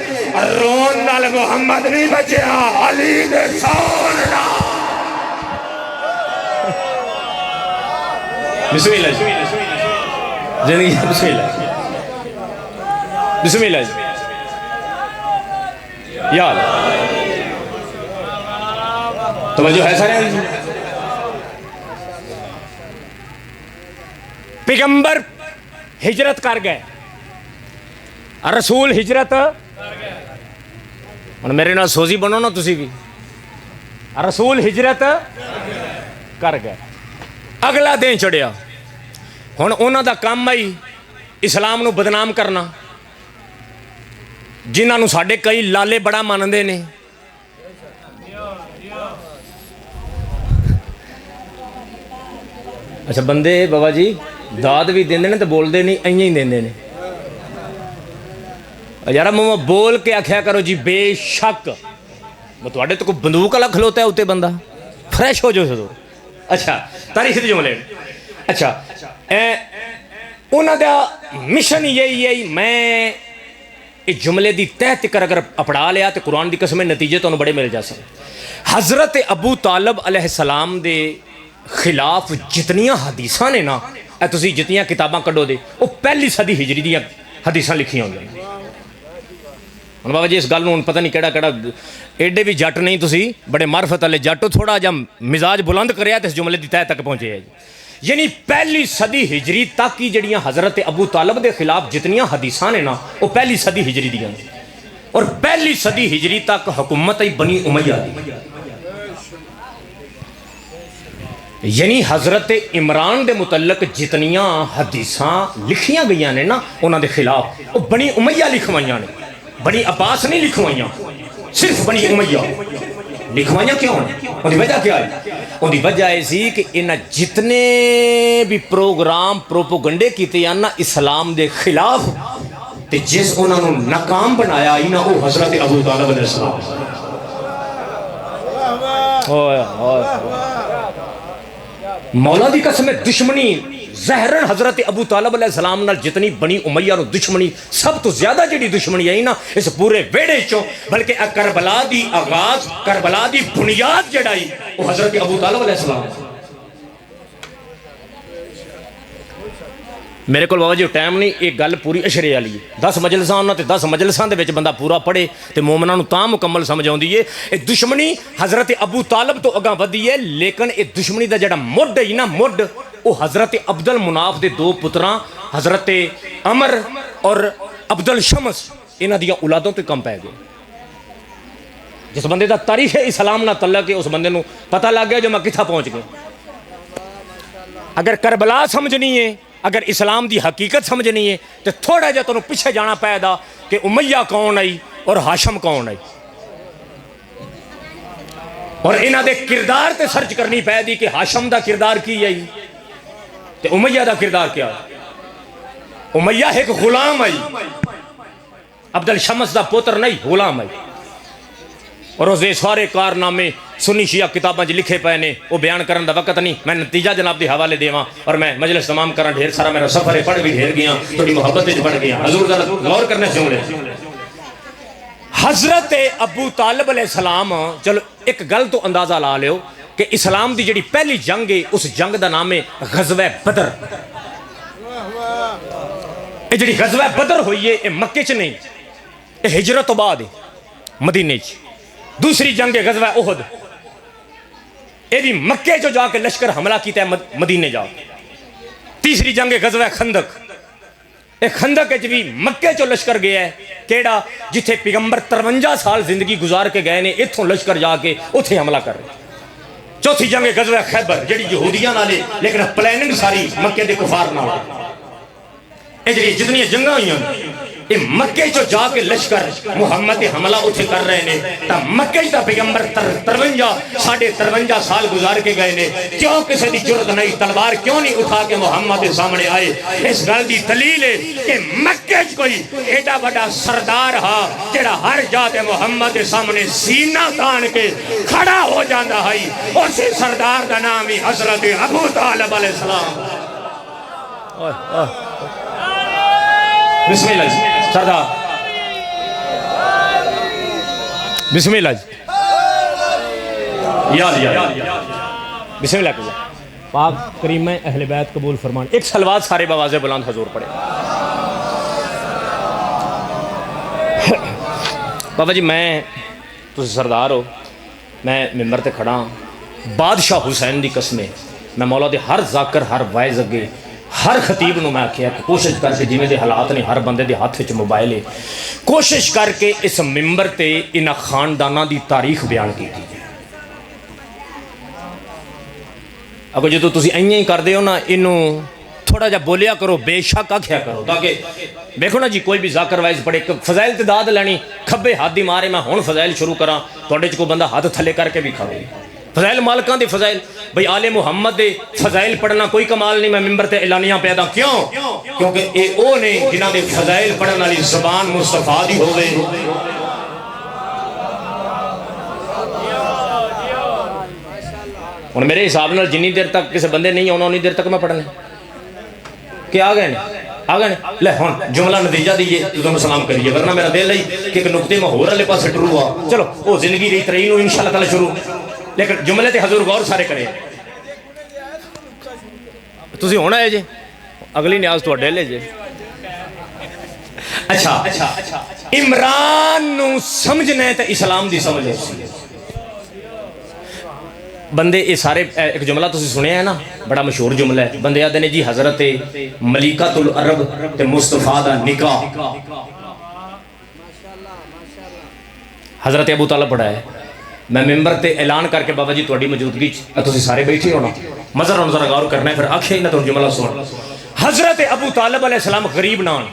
رون نال محمد نہیں بچیا علی دے سون نال بسم اللہ زندگی بسم اللہ بسم اللہ یا اللہ توجہ ہے سارے پیغمبر ہجرت کر گئے رسول ہجرت میرے نال سوزی بنو نا تسی بھی رسول ہجرت کر گئے اگلا دن چڑھیا ہن انہاں دا کام آئی اسلام نو بدنام کرنا جنہاں نو ساڈے کئی لالے بڑا ماندے نے اچھا بندے بابا جی داد بھی دیندے نے تو بول دے نہیں اییں ہی دیندے نے یارا ماما بول کے آکھیا کرو جی بے شک وہ تواڈے تو کوئی بندوق والا کھلوتا ہے اوتے بندہ فریش ہو جو سو اچھا تاریخ دے جملے اچھا انہاں دا مشن یہی ہے میں اس جملے دی تہ تکر اگر اپڑا لیا تو قرآن دی قسم نتیجے تو بڑے مل جا سن حضرت ابو طالب علیہ السلام دے خلاف جتنیاں حدیثاں نے نا اے تسی جتنیاں کتاباں کڈو دے وہ پہلی صدی ہجری دیاں حدیثاں لکھی ہوں گے ہن بابا جی اس گل نوں پتہ نہیں کیڑا کیڑا ایڈے بھی جٹ نہیں تسی بڑے معرفت والے جٹو تھوڑا جا مزاج بلند کریا تے اس جملے دی تہ تک پہنچے ہے یعنی پہلی صدی ہجری تک کی جڑیاں حضرت ابو طالب دے خلاف جتنیاں حدیثاں نے نا وہ پہلی صدی ہجری دیاں اور پہلی صدی ہجری تک حکومت ہی بنی امیہ دی یعنی حضرت عمران دے متعلق جتنیاں حدیثاں لکھیاں گئیاں نے نا انہاں دے خلاف وہ بنی امیہ لکھوائیاں نے بنی عباس نہیں لکھوائیاں صرف بنی امیہ لکھوائیاں کیوں ہیں ان دی وجہ کیا ہے ان دی وجہ ایسی کہ انہاں جتنے بھی پروگرام پروپوگنڈے کیتے ہیں نا اسلام دے خلاف تے جس انہاں نو ناکام بنایا انہاں او حضرت ابو طالب علیہ السلام مولا دی قسم دشمنی زہرن حضرت ابو طالب علیہ السلام نال جتنی بنی امیہ نو دشمنی سب تو زیادہ جڑی دشمنی آئی نا اس پورے ویڑے چوں بلکہ کربلا دی آغاز کربلا دی بنیاد جڑائی وہ حضرت ابو طالب علیہ السلام میرے کو بابا جی ٹائم نہیں ایک گل پوری اشرے والی ہے 10 مجلساں تے 10 مجلساں دے وچ بندہ پورا پڑھے تے مومناں نو تاں مکمل سمجھ آوندی ہے اے دشمنی حضرت ابو طالب تو اگاں ودی ہے لیکن اے دشمنی دا جڑا مڈ ہے نا مڈ او حضرت عبد المناف دے دو پتراں حضرت عمر اور عبد الشمس انہاں دیاں اولادوں تے کم پے گئے جس بندے دا تاریخ اسلام نہ تعلق ہے اس بندے نو پتہ لگ گیا جو میں کتھا پہنچ گیا اگر کربلا سمجھنی ہے اگر اسلام دی حقیقت سمجھنی ہے تو تھوڑا جا تنوں پیچھے جانا پیدا کہ امیہ کون آئی اور ہاشم کون آئی اور انہاں دے کردار تے سرچ کرنی پیدی کہ ہاشم دا کردار کی آئی تے امیہ دا کردار کیا امیہ ایک غلام آئی عبد الشمس دا پوتر نہیں غلام آئی اور اس دے سارے کارنامے سنی شیعہ کتاباں لکھے پے نے، وہ بیان کرن دا وقت نہیں، میں نتیجہ جناب دے حوالے دیواں اور میں مجلس تمام کرن، ڈھیر سارا میرا سفر ہے، پڑھ بھی ڈھیر گیا، تھوڑی محبت وچ پڑھ گیا، حضور ذرا غور کرنے سے ہونے۔ حضرت ابو طالب علیہ السلام، چلو ایک گل تو اندازہ لا لیو کہ اسلام دی جڑی پہلی جنگ ہے اس جنگ دا نام ہے غزوہ بدر۔ یہ جڑی غزوہ بدر ہوئی ہے یہ مکے چ نہیں، یہ ہجرت تو بعد ہے مدینے چ۔ دوسری جنگ ہے غزوہ احد، یہ بھی مکے جو جا کے لشکر حملہ کیتا ہے مدینے جا۔ تیسری جنگ ہے غزوہ خندق، ایک خندق ہے بھی مکے چو لشکر گیا ہے، کیڑا جتھے پیغمبر 53 سال زندگی گزار کے گئے نے، اتھوں لشکر جا کے اتھے حملہ کر رہے۔ چوتھی جنگ ہے غزوہ خیبر، جڑی یہودیاں نالے لیکن پلاننگ ساری مکے دے کفار نال۔ یہ جڑی جتنی جنگاں ہوئی ہیں یہ مکے چو جا کے لشکر محمد حملہ اتھے کر رہے ہیں، تا مکے تا پیغمبر 53 سال گزار کے گئے نے، کیوں کسی دی جرت نہیں، تلوار کیوں نہیں اٹھا کے محمد سامنے آئے؟ اس گل دی دلیل ہے کہ مکے چ کوئی ایڈا بڑا سردار ہا جڑا ہر جاتے محمد سامنے سینہ تان کے کھڑا ہو جاندہ ہے، اسی سردار دا نام ہی حضرت ابو طالب علیہ السلام۔ بسم اللہ جی سردار، بسم اللہ جی، یاد بسم اللہ کیا پاک کریم اہل بیت قبول فرمان۔ ایک صلوات سارے بواز بلند حضور پڑھے۔ بابا جی میں تسی سردار ہو، میں ممبر تے کھڑا ہوں، بادشاہ حسین دی قسمیں میں مولا دے ہر ذاکر ہر وائز اگے ہر خطیب نو میں آکھیا کہ کوشش کر کے جنہیں دے حالات نہیں، ہر بندے دے ہاتھ وچ موبائل ہے، کوشش کر کے اس ممبر تے انہاں خانداناں دی تاریخ بیان کیتی ہے۔ اگر جو تسی اینے ہی کر دے ہو نا، انہوں تھوڑا جا بولیا کرو، بے شک آکھیا کرو، تاکہ دیکھو نا جی کوئی بھی ذاکر وائز پڑھے، فضائل تعداد لینی، کھبے ہاتھ دی مارے میں ہون فضائل شروع کراں، توڑے چ کوئی بندہ ہاتھ تھلے کر کے بھی کھڑے۔ فضائل مالکان دے فضائل، بھئی آل محمد دے فضائل پڑھنا کوئی کمال نہیں، میں ممبر تے اعلانیہ پیدا کیوں؟ کیونکہ اے او نے جنہاں دے فضائل پڑھنا والی زبان مصطفیٰ دی ہوئے۔ اور میرے حساب نال جنی دیر تک کسی بندے نہیں ہونا انہی دیر تک میں پڑھنے کہ آگئے نے لے ہون جملہ نتیجہ دیئے تو تم سلام کریے، ورنہ میرا دل ہے کہ ایک نقطے میں ہو رہا لے پاس ٹرو ہوا، چلو وہ زندگی رہی ترین ہو انشاءاللہ تعالی شروع، لیکن جملے تے حضور غور سارے کرے۔ تسی ہونا ہے جی اگلی نیاز تو اڈے لے جی۔ اچھا عمران نو سمجھنے تے اسلام دی سمجھے بندے یہ سارے ایک جملہ تسی سنے ہیں نا، بڑا مشہور جملہ ہے، بندے آدھے نے جی حضرت ملیکۃ العرب تے مصطفیٰ دا نکاح، حضرت ابو طالب پڑھا ہے۔ میں ممبر تے اعلان کر کے بابا جی تواڈی موجودگی تسی سارے بیٹھے ہونا، مظہر ہن ذرا غور کرنا ہے، پھر آکھے نہ تو جملہ سن۔ حضرت ابو طالب علیہ السلام غریب نان،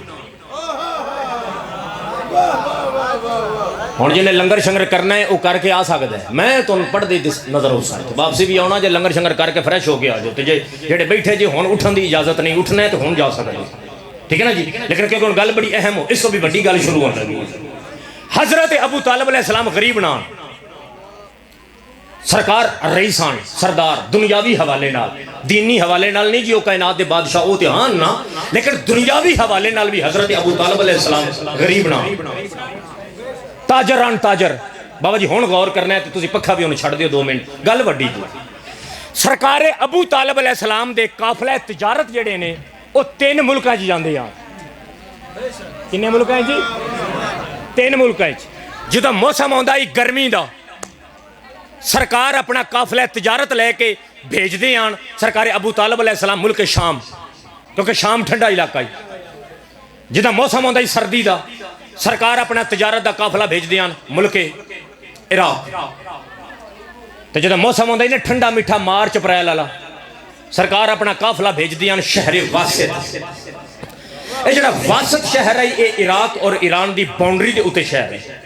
ہن جنہیں لنگر شنگر کرنا ہے وہ کر کے آ سکتا ہے، میں تو پڑھ دی نظر ہو سکتا واپسی بھی آنا، جے لنگر شنگر کر کے فریش ہو کے آ جاؤ، تے جڑے بیٹھے جی ہن اٹھن دی اجازت نہیں، اٹھنا ہے تو ہن جا سکتا ہے، ٹھیک ہے نا جی، لیکن کیونکہ گل بڑی اہم ہو، اس کو بھی بڑی گل شروع ہونے لگی۔ حضرت ابو طالب علیہ السلام غریب نان، سرکار رئیسان سردار، دنیاوی حوالے نال، دینی حوالے نال نہیں جی وہ کائنات دے بادشاہ او تے ہاں نا، لیکن دنیاوی حوالے نال بھی حضرت ابو طالب علیہ السلام غریب نان، تاجران تاجر۔ بابا جی ہون غور کرنا ہے تو تسی پکھا بھی انہوں چھڑ دیو 2 منٹ، گل وڈی جی۔ سرکار ابو طالب علیہ السلام دے قافلہ تجارت جڑے نے وہ 3 ملکاں جی جاندے ہیں۔ کنے ملکاں جی؟ 3 ملکاں جی۔ جدہ موسم ہوندا ہی گرمی دا، سرکار اپنا قافلہ تجارت لے کے بھیج دے آن سرکار ابو طالب علیہ السلام ملک شام، کیونکہ شام ٹھنڈا علاقہ ہے۔ جدہ موسم ہوندا ہی سردی دا، سرکار اپنا تجارت دا قافلہ بھیج دے آن ملک عراق۔ تو جدہ موسم ہوندا ہی نا ٹھنڈا میٹھا مارچ اپریل والا، سرکار اپنا قافلہ بھیج دے آن شہر واسط۔ یہ جڑا واسط شہر ہے یہ عراق اور ایران دی باؤنڈری دے اوتے شہر ہے۔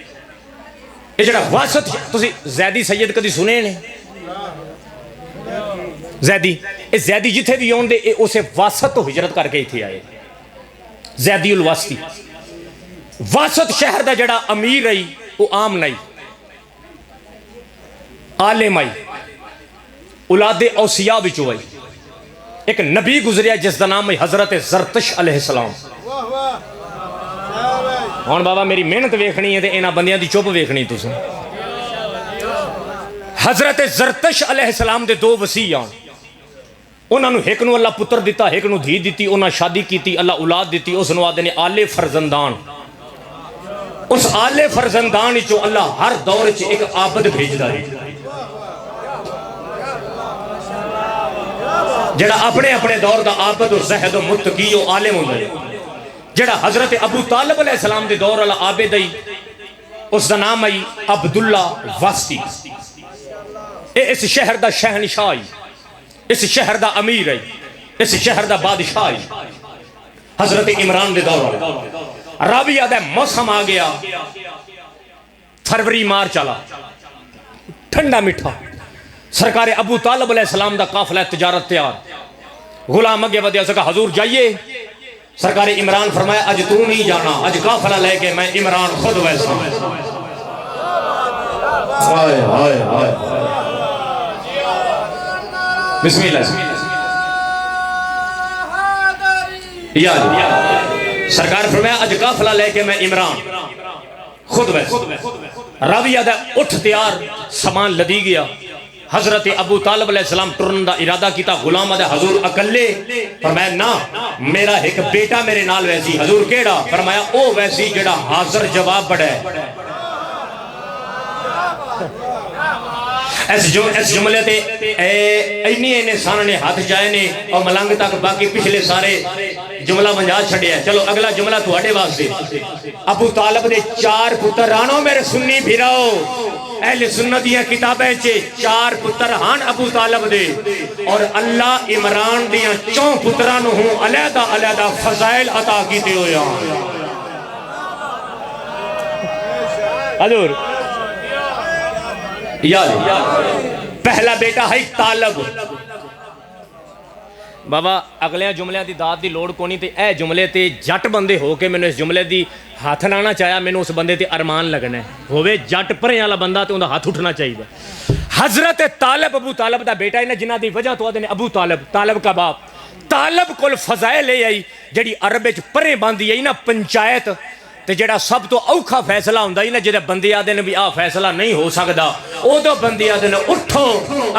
یہ جڑا واسط تسی زیدی سید کدی سنے نے؟ زیدی جتھے بھی ہون دے اسے واسط تو ہجرت کر کے تھے آئے، زیدی الواسطی۔ واسط شہر دا جڑا امیر رہی وہ عام نہیں، عالم آئی، اولاد اوسیاء بچو آئی، ایک نبی گزریا جس دا نام ہے حضرت زرتش علیہ السلام۔ ہون بابا میری محنت ویکھنی ہے تے انہاں بندیاں دی چپ ویکھنی تساں۔ حضرت زرتش علیہ السلام دے دو وصی آن، انہاں نو ایک نو اللہ پتر دیتا، ایک نو دھی دیتی، انہاں شادی کیتی، اللہ اولاد دیتی، اس نو آدھے نے آلے فرزندان۔ اس آلے فرزندان وچوں اللہ ہر دور وچ ایک عابد بھیجدا ہے جڑا اپنے اپنے دور دا عابد و زہد و متقی و عالم ہوندا ہے۔ جڑا حضرت ابو طالب علیہ السلام دے دور والا عابد ہے، اس دا نام ہے عبداللہ واسطی۔ اس شہر دا شہنشاہ، اس شہر دا امیر ہے، اس شہر دا بادشاہ ہے۔ حضرت عمران دے دور والا رابعہ دا موسم آ گیا، فروری مار چلا، ٹھنڈا میٹھا، سرکار ابو طالب علیہ السلام دا قافلہ تجارت تیار، غلام اگے ودیا سکا حضور جائیے۔ سرکار عمران فرمایا اج تو نہیں جانا، اج قافلہ لے کے میں عمران خود ویسا ہوں۔ بسم اللہ یا سرکار فرمایا اج قافلہ لے کے میں عمران خود ویسا۔ راویہ دا اٹھ تیار، سامان لدی گیا۔ حضرت ابو طالب علیہ السلام ٹرن دا ارادہ کیتا، غلام دا حضور اکلے؟ فرمایا نا، میرا ایک بیٹا میرے نال ویسی۔ حضور کیڑا؟ فرمایا او ویسی جڑا حاضر جواب بڑا ہے۔ اس جملے تے اینی سان نے ہاتھ جائے نے اور ملنگ تک، باقی پچھلے سارے جملہ منجا چھڑے ہیں۔ چلو اگلا جملہ تواڈے واسطے۔ ابو طالب دے 4 پتر آنو میرے سنی بھیراؤ، اہل سنت دیاں کتابیں چے 4 پتر ہان ابو طالب دے، اور اللہ عمران دیاں 4 پترانو ہوں علیحدہ علیحدہ فضائل عطا کیتے ہوئے ہیں۔ حضور یاد پہلا بیٹا ہے طالب۔ بابا اگلے جملے دی داد دی لوڑ کونی تے اے جملے تے جٹ بندے ہو کے میں اس جملے دی ہاتھ لانا چاہیا، میں اس بندے تے ارمان لگنا ہے ہوئے جٹ پرے والا بندہ تے انہا ہاتھ اٹھنا چاہیے۔ حضرت طالب ابو طالب دا بیٹا ہے نا، جنہ دی وجہ تو آدھے نے ابو طالب، طالب کا باپ۔ طالب کل فضائل لے آئی جڑی عربے چ پرے باندھی آئی نا پنچایت، تے جڑا سب تو اوکھا فیصلہ ہوندا ہی نا، جڑے بندے آدھے نے بھی آ فیصلہ نہیں ہو سکدا، او دو بندے آدھے نے اٹھو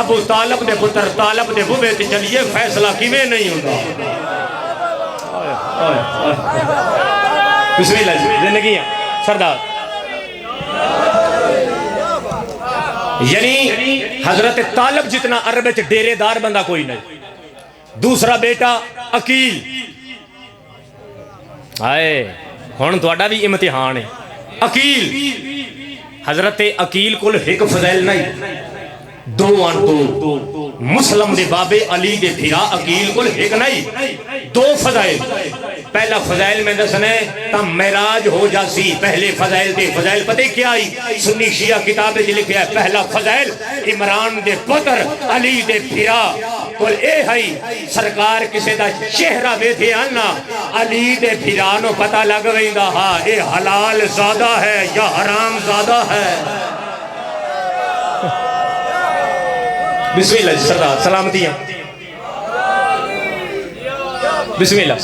ابو طالب دے پتر طالب دے بوے تے چلیے، فیصلہ کیویں نہیں ہوندا۔ بسم اللہ زندگیاں سردار۔ یعنی حضرت طالب جتنا عربے چ ڈیرے دار بندہ کوئی نہیں۔ دوسرا بیٹا عقیل، آئے ہون تواڈا بھی امتحان ہے۔ عقیل، حضرت عقیل کل ایک فضائل نہیں، 2 آن 2۔ مسلم دے بابے علی دے بھیرا عقیل کل ایک نہیں، 2 فضائل۔ پہلا فضائل میں دسنے تم معراج ہو جاسی، پہلے فضائل دے فضائل پتہ کیا آئی؟ سنی شیعہ کتاب جی لکھیا ہے، پہلا فضائل عمران دے پتر علی دے بھیرا کل اے ہائی، سرکار کسے دا چہرہ ویدھے آنا علی دے بھیرانو پتہ لگ ویندہ ہاں اے حلال زادہ ہے یا حرام زادہ ہے۔ بسم اللہ سردار سلامتیاں، بسم اللہ۔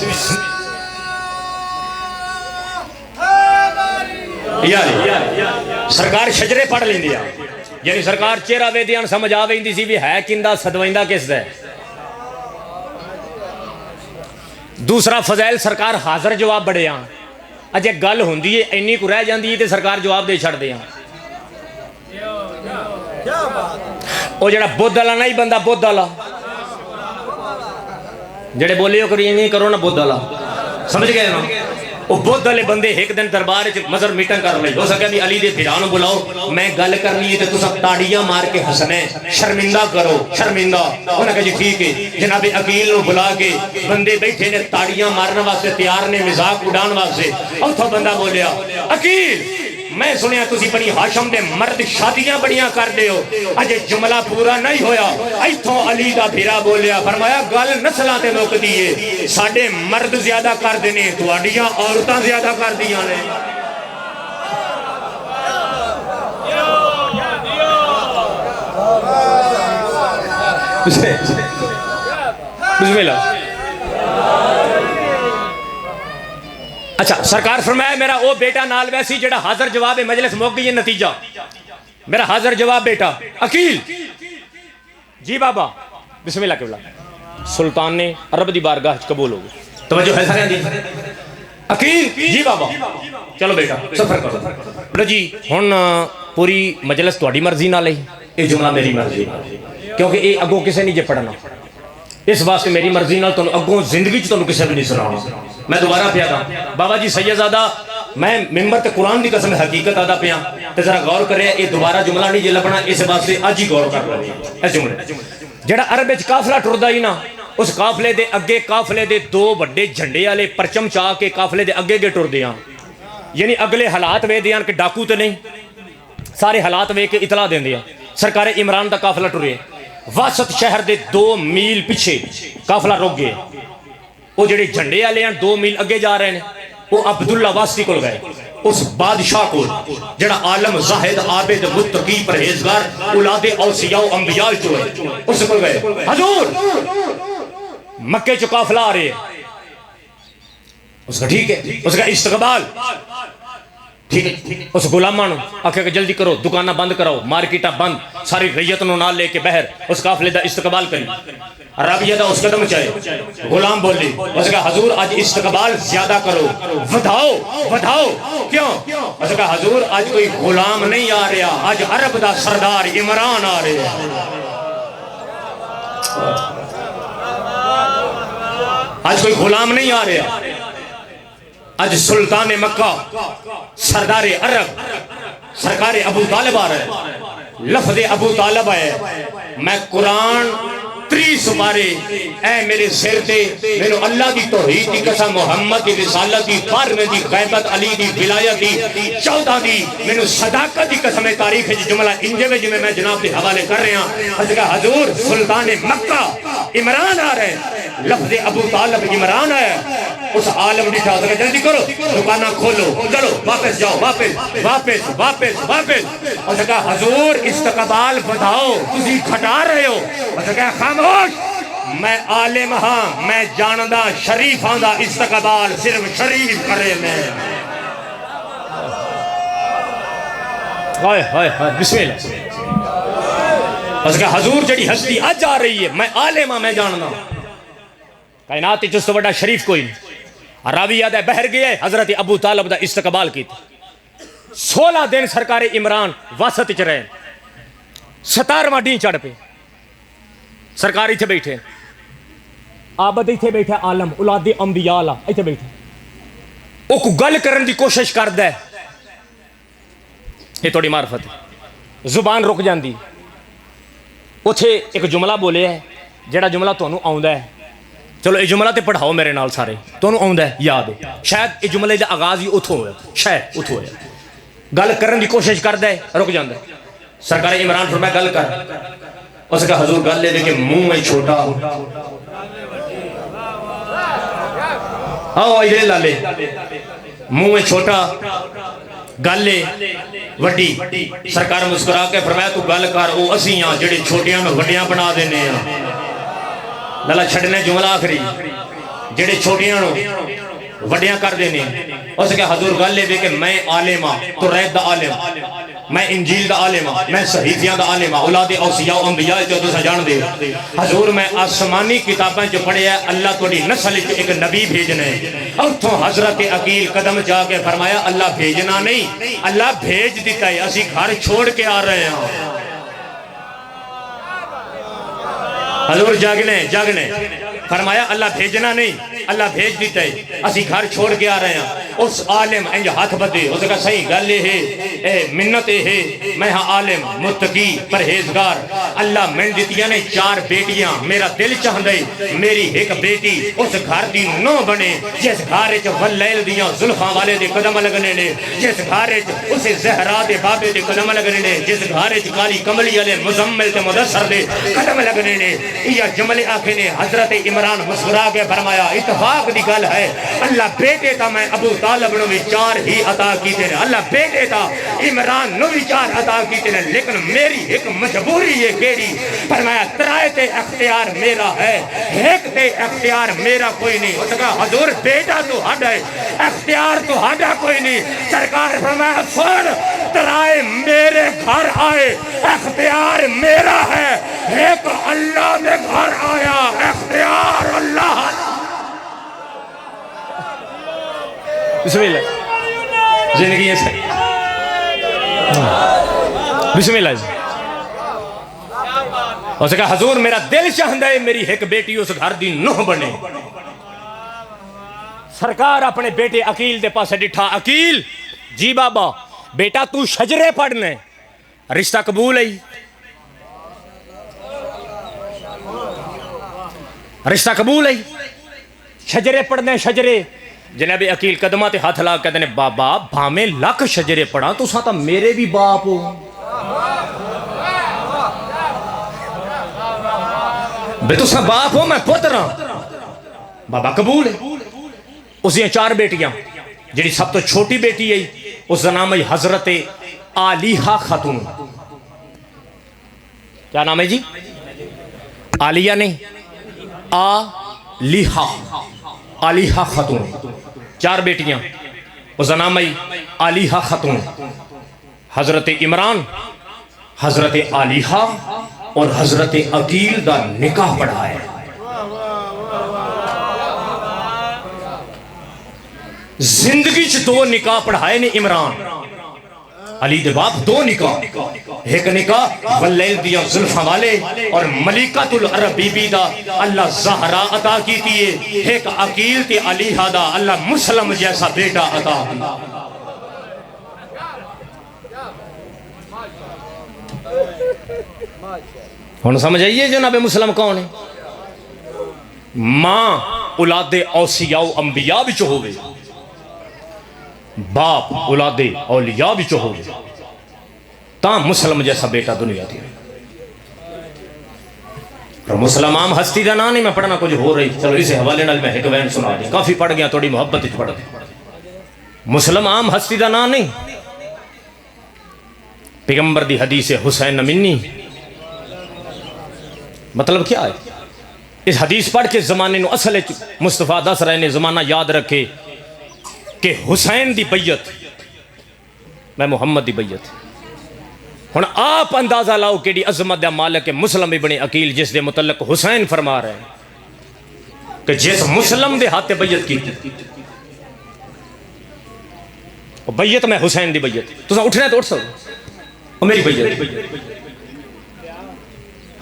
یعنی سرکار شجرے پڑھ لیں دیا، یعنی سرکار چہرہ ویدیان سمجھ آویں دی سی بھی ہے کندہ صدوائندہ کس دے۔ دوسرا فضائل سرکار حاضر جواب بڑے ہیں، اجے گل ہوندی ہے اینی کو رہ جاندی ہے تے سرکار جواب دے چھڑ دے ہیں۔ او جڑا بدھ والا نہیں بندہ، بدھ والا جڑے بولے ہو کری نہیں کرو نا، بدھ والا سمجھ گئے نا؟ وہ بدھ والے بندے ایک دن دربار مذہب میٹنگ کر لئی، ہو سکے بھی علی دے بھیرانو بلاؤ، میں گل کرنی ہے تے تو سب تاڑیاں مار کے ہسنے، شرمندہ کرو، شرمندہ۔ انہوں نے کہا جی ٹھیک ہے، جناب عقیل نو بلا کے بندے بیٹھے نے تاڑیاں مارنا واسطے تیار نے، مزاق اڑان واسطے۔ اوتھوں بندہ بولیا عقیل میں سنیا تسی بنی ہاشم دے مرد شادیاں بڑیاں کر دے ہو، اجے جملہ پورا نہیں ہویا۔ ایتھوں علی دا بھیرا بولیا، فرمایا گل نسلاں تے مک دیئے، ساڈے مرد زیادہ کر دینے، تواڈیاں عورتاں زیادہ کر دیاں نے۔ بسم اللہ. اچھا سرکار فرمایا میرا وہ بیٹا نال ویسی جڑا حاضر جواب مجلس موک گئی ہے. نتیجہ میرا حاضر جواب بیٹا عقیل. جی بابا. بسم اللہ قبلہ. سلطان نے عرب دی بارگاہ قبول ہو گئی. توجہ ہے سارے دی. عقیل جی بابا چلو بیٹا سفر کرو. بولو جی ہن پوری مجلس تہاڈی مرضی نال ہے. یہ جملہ میری مرضی نال کیونکہ یہ اگوں کسے نہیں جے پڑھنا. اس واسطے میری مرضی نال تانوں اگوں زندگی چ تانوں کسے بھی نہیں سنانا. میں دوبارہ پیا دا بابا جی سیدزادہ میں ممبر تے قرآن دی قسم حقیقت آدھا پیا تے ذرا غور کرے. یہ دوبارہ جملہ نہیں جے لبنا اس واسطے اج ہی غور کر لو. اے جملے جڑا عرب وچ قافلہ ٹردا ہی نا اس قافلے دے اگے قافلے دے دو بڑے جھنڈے والے پرچم چا کے قافلے دے اگے اگے ٹردے ہاں. یعنی اگلے حالات ویکھدے ہاں کہ ڈاکو تے نہیں. سارے حالات ویکھ کے اطلاع دیندے ہاں. سرکار عمران دا قافلہ ٹرے واسط شہر دے 2 میل پیچھے قافلہ رک گئے. وہ جڑے جھنڈے والے ہیں 2 میل اگے جا رہے ہیں وہ عبداللہ واسطی کول گئے. اس بادشاہ کو جڑا عالم زاہد عابد متقی پرہیزگار اولاد اوصیاء و انبیاء جو ہے اس کو گئے. حضور مکے چ قافلہ آ رہے ہیں. اس کا ٹھیک ہے. اس کا استقبال ٹھیک ہے. اس غلاماں نو آکھے کہ جلدی کرو دکانہ بند کراؤ مارکیٹاں بند ساری ریت نو نال لے کے بہر اس قافلے دا استقبال کریں. رابعہ دا اس قدم چاہے. غلام بولی اس کا حضور آج استقبال زیادہ کرو ودھاؤ ودھاؤ. کیوں؟ اس کا حضور آج کوئی غلام نہیں آ رہا آج عرب دا سردار عمران آ رہے ہیں. آج کوئی غلام نہیں آ رہا آج سلطان مکہ سردار عرب سرکار ابو طالب آ رہا ہے. لفظ ابو طالب ہے. میں قرآن 30 بارے اے میرے سر تے مینوں اللہ دی توحید دی قسم محمد دی رسالت دی فارم دی غیبت علی دی ولایت دی 14 دی مینوں صداقت دی قسم تاریخ دی جملہ انجے میں جمیں میں جناب دے حوالے کر رہے ہیں. حضور سلطان مکہ عمران آ رہے ہیں. لفظ ابو طالب عمران ہے. اس عالم نے کہا کہ جلدی کرو دکانہ کھولو چلو واپس جاؤ واپس واپس واپس واپس. اور کہا حضور استقبال بتاؤ تسی کھٹا رہے ہو. اور کہا خاموش میں عالم ہاں میں جاندہ شریف آندہ استقبال صرف شریف کرے میں. ہائے ہائے ہائے بسم اللہ. اور کہا حضور جڑی ہستی آج آ رہی ہے میں عالم ہاں میں جاندہ کائنات جس تو بڑا شریف کوئی نہیں. راوی یاد ہے بہر گئے حضرت ابو طالب دا استقبال کی تھی. 16 دن سرکار عمران واسط چ رہے. 17واں دن چڑھ پہ سرکار ایتھے بیٹھے آبد ایتھے بیٹھے عالم اولاد انبیاء ایتھے بیٹھے. او کو گل کرن دی کوشش کردا ہے یہ تھوڑی معرفت ہے. زبان رک جاندی. اوتھے ایک جملہ بولے ہے جڑا جملہ تانوں آوندا ہے. چلو یہ جملہ تے پڑھاؤ میرے نال سارے تانوں آوندا ہے یاد ہے. شاید یہ جملے دا آغاز ہی اتھوں ہویا شاید اتھوں ہویا. گل کرن دی کوشش کردا ہے رک جاندا ہے. سرکار عمران فرمایا گل کر. اس کا حضور گل لے کہ منہ میں چھوٹا آؤ ادھر لالے منہ میں چھوٹا گل لے وڈی. سرکار مسکرا کے فرمایا تو گل کر او اسی ہاں جڑے چھوٹیاں میں وڈیاں بنا دینے ہیں. لالا چھڑنے جملہ آخری جڑے چھوٹیاں نو وڈیاں کر دینے. اس کے حضور گل لے کہ میں عالم ہاں تو ریت دا عالم میں انجیل دا عالم ہاں میں صحیفیاں دا عالم ہاں اولاد اوصیاء و انبیاء جو تو جان دے. حضور میں آسمانی کتابیں جو پڑھے ہیں اللہ توڑی نسل ایک نبی بھیجنے اور تو حضرت عقیل قدم جا کے فرمایا اللہ بھیجنا نہیں اللہ بھیج دیتا ہے اسی گھر چھوڑ کے آ رہے ہیں. حضور جاگنے فرمایا اللہ بھیجنا نہیں اللہ بھیج دیتا ہے اسی گھر چھوڑ کے آ رہے ہیں. اس عالم انج ہاتھ بدے اس کا صحیح گل ہے منت ہے میں ہاں عالم متقی پرہیزگار اللہ میں دیتیاں نے 4 بیٹیاں میرا دل چاہندے میری ایک بیٹی اس گھر دی نو بنے جس گھر وچ ولیل دیاں زلفاں والے دے قدم لگنے نے جس گھر وچ اسے زہرا دے بابے دے قدم لگنے نے جس گھر وچ کالی کملی والے مزمل تے مدثر دے قدم لگنے نے. یہ جملے آکھے نے حضرت عمران مسکرا کے فرمایا اتفاق دی گل ہے اللہ بیٹے تا میں ابو طالب نو بھی 4 ہی عطا کیتے نے اللہ بیٹے دا عمران نو بھی 4 عطا کیتے نے لیکن میری ایک مجبوری یہ کیڑی فرمایا ترائے تے اختیار میرا ہے ایک تے اختیار میرا کوئی نہیں اس کا حضور بیٹا تو ہڈا ہے اختیار تو ہڈا کوئی نہیں سرکار فرمایا سن ترائے میرے گھر آئے اختیار میرا ہے ایک اللہ دے گھر آیا اختیار اللہ بسم اللہ زندگی ہے صحیح بسم اللہ جی اس نے کہا حضور میرا دل چاہتا ہے میری ایک بیٹی اس گھر دی نوح بنے سرکار اپنے بیٹے عقیل دے پاس ڈٹھا عقیل جی بابا بیٹا تو شجرے پڑھنے رشتہ قبول ہے رشتہ قبول ہے شجرے پڑھنے شجرے جناب عقیل قدمہ تے ہاتھ لا کہتے ہیں بابا بھامے لکھ شجرے پڑھا تو ساتھ میرے بھی باپ ہو بے تو ساتھ باپ ہو میں پتر ہوں بابا قبول ہے اس دیا 4 بیٹیاں جنہی سب تو چھوٹی بیٹی ہے اس کا نام ہے حضرت عالیہ خاتون کیا نام ہے جی عالیہ نہیں عالیہ خاتون 4 بیٹیاں اس کا نام ہے عالیہ خاتون حضرت عمران حضرت عالیہ اور حضرت عقیل دا نکاح پڑھا ہے زندگی چ 2 نکاح پڑھائے نے عمران علی دے باپ 2 نکاح ایک نکاح واللیل دیا زلفہ والے اور ملکۃ العرب بی بی دا اللہ زہرا عطا کی تیئے ایک عقیل تے علیہ دا اللہ مسلم جیسا بیٹا عطا کی ہن سمجھ آئیے جناب مسلم کون ہے ماں اولاد اوصیاء و انبیاء بچ ہوئے باپ اولاد اولیاء بچ ہوئے تاں مسلم جیسا بیٹا دنیا دی اور مسلم عام ہستی دا نا نہیں میں پڑھنا کچھ ہو رہی چلو اسے حوالے نال میں ایک وین سنا دی کافی پڑھ گیا توڑی محبت پڑھ دی مسلم عام ہستی دا نا نہیں پیغمبر دی حدیث حسین منی مطلب کیا ہے اس حدیث پڑھ کے زمانے نو اصل مصطفیٰ دس رہے نے زمانہ یاد رکھے کہ حسین دی بیعت میں محمد دی بیعت ہن آپ اندازہ لاؤ کہ دی عظمت دا مالک مسلم ابن عقیل جس دے متعلق حسین فرما رہے ہیں کہ جس مسلم دے ہاتھ بیعت کی بیعت میں حسین دی بیعت تو اٹھنا ہے تو اٹھ سکو میری بیعت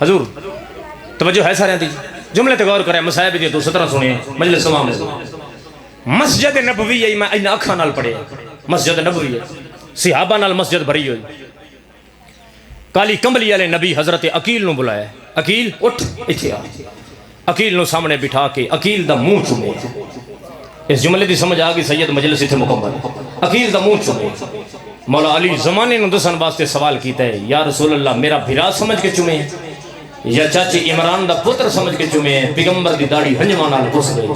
حضور توجہ ہے سارے دی جملے تے غور کریں مسائب دی 217 سنے مجلس تمام مسجد نبوی ہے میں این اکھاں نال پڑھے مسجد نبوی ہے صحابہ نال مسجد بھری ہوئی کالی کمبلی والے نبی حضرت عقیل نو بلایا عقیل اٹھ ایتھے آ عقیل نو سامنے بٹھا کے عقیل دا منہ چومے اس جملے دی سمجھ آ گئی سید مجلس ایتھے مکمل عقیل دا منہ چومے مولا علی زمانے نو دسن واسطے سوال کیتا ہے یا رسول اللہ میرا بھرا سمجھ کے چومے یا چاچی عمران دا پتر سمجھ کے چومے پیغمبر دی داڑھی ہنجواں نال پس گئی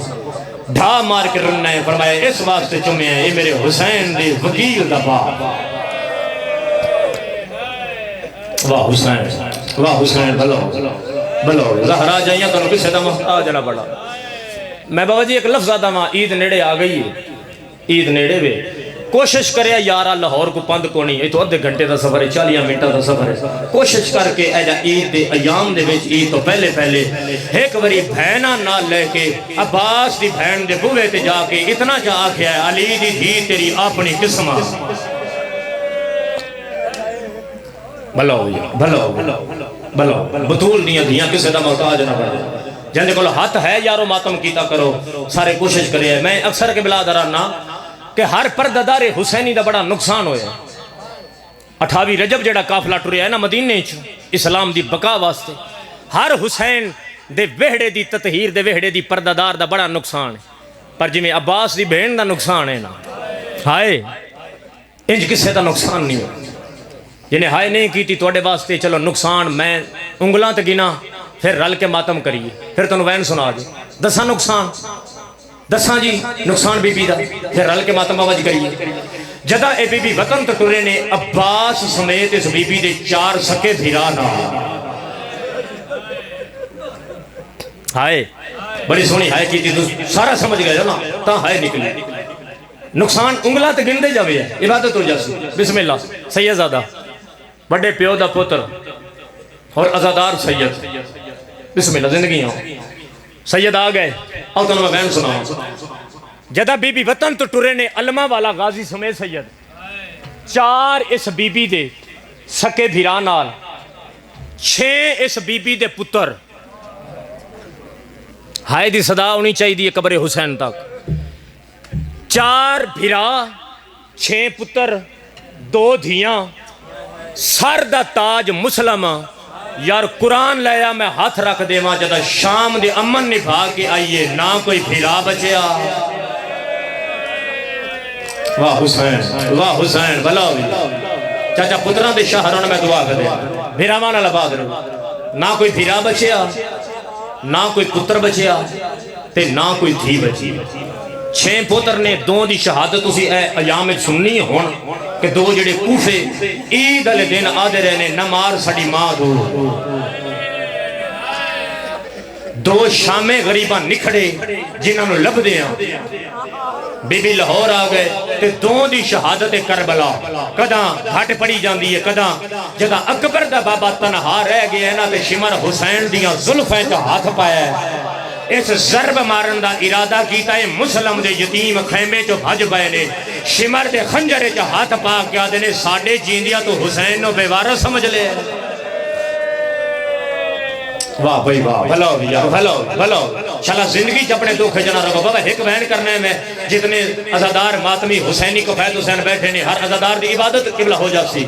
ڈھا مار کے رننا ہے فرمایا اس واسطے چومے ہیں یہ میرے حسین دے وکیل دا باپ واہ حسین بلو زہرا جائیاں تو کسے دا محتاج نہ پڑا میں بابا جی ایک لفظ آدھا ماں عید نیڑے آ گئی ہے عید نیڑے بے کوشش کرے یارا لاہور کو پند کو نہیں یہ تو ادھے گھنٹے دا سفر ہے 40 منٹا دا سفر ہے کوشش کر کے ایجا عید دے ایام دے وچ عید تو پہلے ایک وری بہنا نہ لے کے عباس دی بہن دے بوے تے جا کے اتنا جا آکھیا ہے علی دی دھی تیری اپنی قسمہ بھلو بطول دیاں دیاں کسے دا محتاج نہ پڑے جن کو ہاتھ ہے یارو ماتم کیتا کرو سارے کوشش کرے میں اکثر کے بلا درانا کہ ہر پرددار حسینی دا بڑا نقصان ہویا 28 رجب جڑا قافلہ ٹریا ہے نا مدینے چ اسلام دی بقا واسطے ہر حسین دے وہڑے دی تطہیر دے وہڑے دی پرددار دا بڑا نقصان ہے پر جی میں عباس دی بہن دا نقصان ہے نا ہائے انج کسے دا نقصان نہیں ہو جنہیں ہائے نہیں کی تھی توڑے واسطے چلو نقصان میں انگلاں تے گنا پھر رل کے ماتم کریے پھر تنو وین سنا دے دسا نقصان دساں جی نقصان بی بی دا پھر رل کے ماتم آواز کریے جدا اے بی بی وطن تو ٹرے نے عباس سمیت اس بی بی دے 4 سکے بھیرانا ہائے بڑی سونی ہائے کی تھی سارا سمجھ گئے نا تا ہائے نکلے نقصان انگلہ تے گندے جاوے ہے عبادت ہو جاسی بسم اللہ سید زادہ بڑے پیو دا پتر اور ازادار سید بسم اللہ زندگی ہوں سید آ گئے اور تو میں بہن سنا جدہ بی بی وطن تو ٹرے نے علمہ والا غازی سمیت سید 4 اس بی بی دے سکے بھیران آل 6 اس بی بی دے پتر ہائے دی صدا ہونی چاہی دی قبر حسین تک 4 بھیرا 6 پتر 2 دھیاں سر دا تاج مسلم یار قرآن لیا میں ہاتھ رکھ دے ماں جدہ شام دے امن نبھا کے آئیے نہ کوئی بھیرا بچیا واہ حسین بھلا ہوئی چاچا پتران دے شہران میں دعا کر دے بھیرا مانا لباد رہو نہ کوئی بھیرا بچیا نہ کوئی پتر بچیا تے نہ کوئی دھی بچی 6 پتر نے 2 دی شہادت اسی اے ایام سننی ہون کہ 2 جڑے کوفے عید علی دن آدھے رہنے نمار سڑی ماں 2 شام غریبہ نکھڑے جنہوں نے لب دیا بی بی لاہور آ گئے تے 2 دی شہادت کربلا کداں گھٹ پڑی جاندی ہے کداں جگہ اکبر دا بابا تنہا رہ گیا ہے نا تے شمر حسین دیاں ظلفیں کا ہاتھ پایا ہے اس ضرب مارن دا ارادہ کیتا ہے مسلم دے یتیم خیمے جو بھج بائے نے شمر دے خنجرے جو ہاتھ پا کیا دینے ساڑھے جیندیا تو حسین نو بیوارہ سمجھ لے واہ بھائی واہ بھلا ہو گیا بھلا ہو شالا زندگی چپنے دو کھجنا رکھو بابا ایک بہن کرنے میں جتنے عزادار ماتمی حسینی کو فید حسین بیٹھے نے ہر عزادار دی عبادت قبلہ ہو جاسی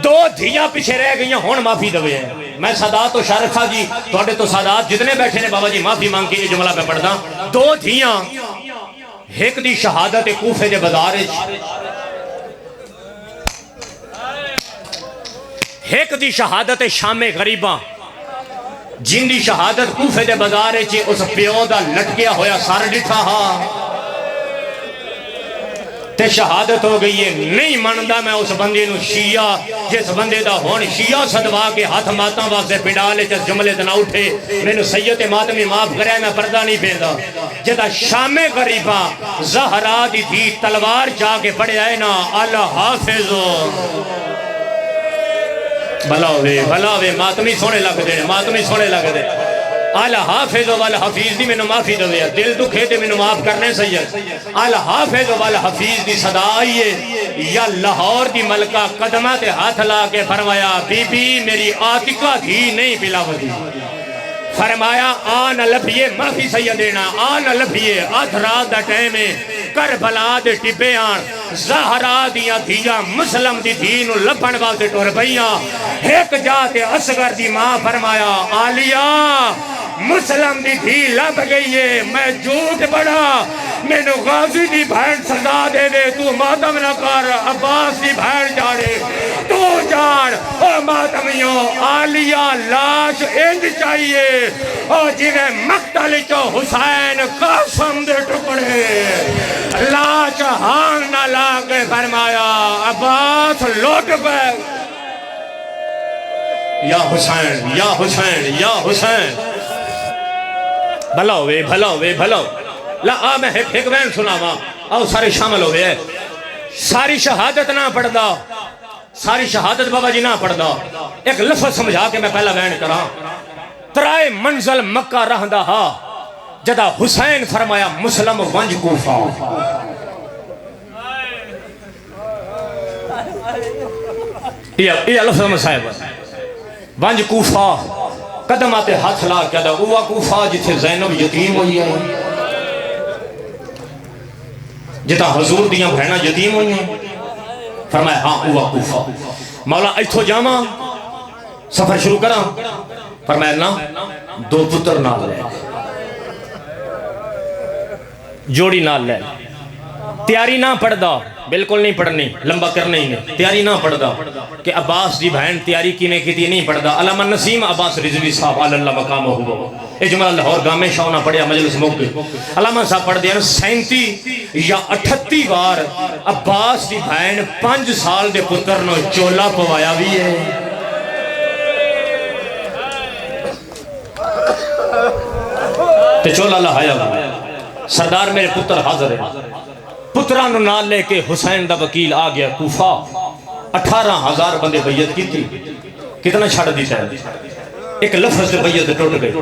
2 دھیاں پیچھے رہ گئیاں ہون معافی دوئے ہیں میں سادات و شارفہ جی توڑے تو سادات جتنے بیٹھے نے بابا جی معافی مانگ کے جملہ پہ پڑھ دا 2 دھیاں ایک دی شہادت کوفے دے بازارج ایک دی شہادت شام غریباں جن دی شہادت کوفے دے بازارج اس پیو دا لٹکیا ہویا سار ڈٹھا ہاں تے شہادت ہو گئی ہے نہیں ماندہ میں اس بندے نو شیعہ جس بندے دا ہون شیعہ صدوا کے ہاتھ ماتاں واسے پنڈالے چس جملے دنا اٹھے میں نو سید ماتمی معاف کرے میں پردہ نہیں پھیندا جدا شام غریبہ زہرا دی تھی تلوار جا کے پڑے آئے نا اللہ حافظو بھلا ہوئے ماتمی سونے لگ دے ماتمی سونے لگ دے آلہ حافظ والا حفیظ دی میں نو معافی دو دیا دل دکھے دے میں نو معاف کرنے سید آلہ حافظ والا حفیظ دی صدا آئیے یا لاہور دی ملکہ قدمہ تے ہاتھ لا کے فرمایا بی بی میری آتکہ دھی نہیں پلاو دی فرمایا آن لبھیے معافی سیدینا آن لبھیے آدھ رات دا ٹیمے کربلا دے ٹبے آن زہرا دیا دھیا مسلم دی دھینو لبھن والے ٹور بھئیاں ایک جاتے اصغر دی ماں فرمایا آلیا مسلم دی دھی لب گئی ہے میں جھوٹ بڑا میں نو غازی دی بھین سزا دے دے تو ماتم نہ کر عباس دی بھین جاڑے تو جاڑ او ماتمیوں آلیا لاش انج چاہیے او جنہیں مقتل چو حسین قاسم دے ٹکڑے لاش ہان نہ لاغے فرمایا عباس لوٹ پہ یا حسین یا حسین یا حسین بھلا ہوئے لا آ میں ایک بین سنا ماں آؤ سارے شامل ہوئے ساری شہادت نہ پڑھ دا ساری شہادت بابا جی نہ پڑھ دا ایک لفظ سمجھا کے میں پہلا بین کرا ترائے منزل مکہ رہ دا ہا جدا حسین فرمایا مسلم ونج کوفہ یہ لفظ صاحب ونج کوفہ قدم آتے ہاتھ لا کیا دا اوہ کوفہ جتھے زینب یتیم ہوئی ہے جتا حضور دیاں بہنہ یتیم ہوئی ہیں فرمایا ہاں اوہ کوفہ مولا ایتھو جاما سفر شروع کرا فرمایا نا 2 پتر نال لے جوڑی نال لے تیاری نہ پڑھ دا بالکل نہیں پڑھنی، لمبا کرنا ہی نہیں، تیاری نہ پڑھدا کہ عباس دی بہن تیاری کینے کی تھی نہیں پڑھدا. علامہ نسیم عباس رضوی صاحب علی اللہ مقامہ ہوا یہ جملہ لاہور گامے شاہ نہ پڑھیا مجلس موقع علامہ صاحب پڑھ دیا 37 یا 38 بار عباس دی بہن 5 سال دے پتر نو چولا پوایا بھی ہے. تے چولا لہایا بھی سردار میرے پتر حاضر ہے. پترانو نال لے کے حسین دا وکیل آ گیا کوفہ. 18,000 بندے بیعت کی تھی. کتنا چھڑ دیتا ہے؟ ایک لفظ دے بیعت ٹوٹ گئی.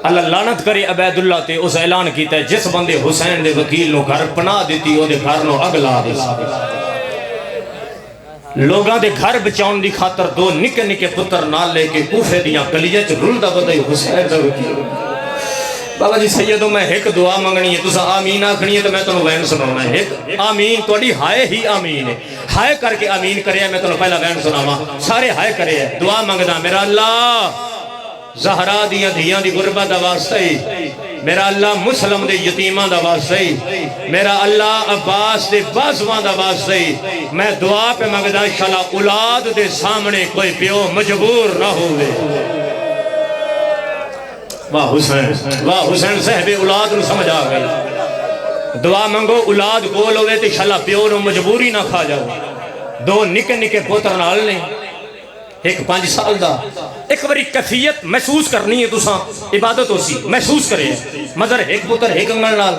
اللہ لعنت کرے عبید اللہ تے اس اعلان کیتا ہے جس بندے حسین دے وکیل نو گھر پناہ دیتی او دے گھر نو اگ لا دے. لوگاں دے گھر بچاؤن دی خاطر 2 نکے نکے پتر نال لے کے کوفے دیاں گلیاں چ رلدا بدائی حسین دا وکیل. بابا جی سیدوں میں ایک دعا منگنی ہے تسا آمین آکھنی ہے تو میں تنوں وین سناؤنا ہے. ایک آمین توڑی ہائے ہی آمین ہے. ہائے کر کے آمین کرے ہے میں تنوں پہلا وین سناؤں. سارے ہائے کرے ہے دعا منگدا میرا اللہ زہرا دیاں دیاں دی غربت دا واسطہ ہی، میرا اللہ مسلم دے یتیماں دا واسطہ ہی، میرا اللہ عباس دے بازواں دا واسطہ ہی میں دعا پہ منگدا انشاءاللہ اولاد دے سامنے کوئی پیو مجبور نہ ہوئے. واہ حسین صاحب اولاد نو سمجھ آ گئی. دعا منگو اولاد گول ہوئے تو انشاءاللہ پیو نو مجبوری نہ کھا جاؤ. 2 نکے نکے پوتر نال نے ایک 5 سال دا. ایک بڑی کیفیت محسوس کرنی ہے تساں عبادت ہو سی محسوس کرے. مدر ایک پتر ایک انگل نال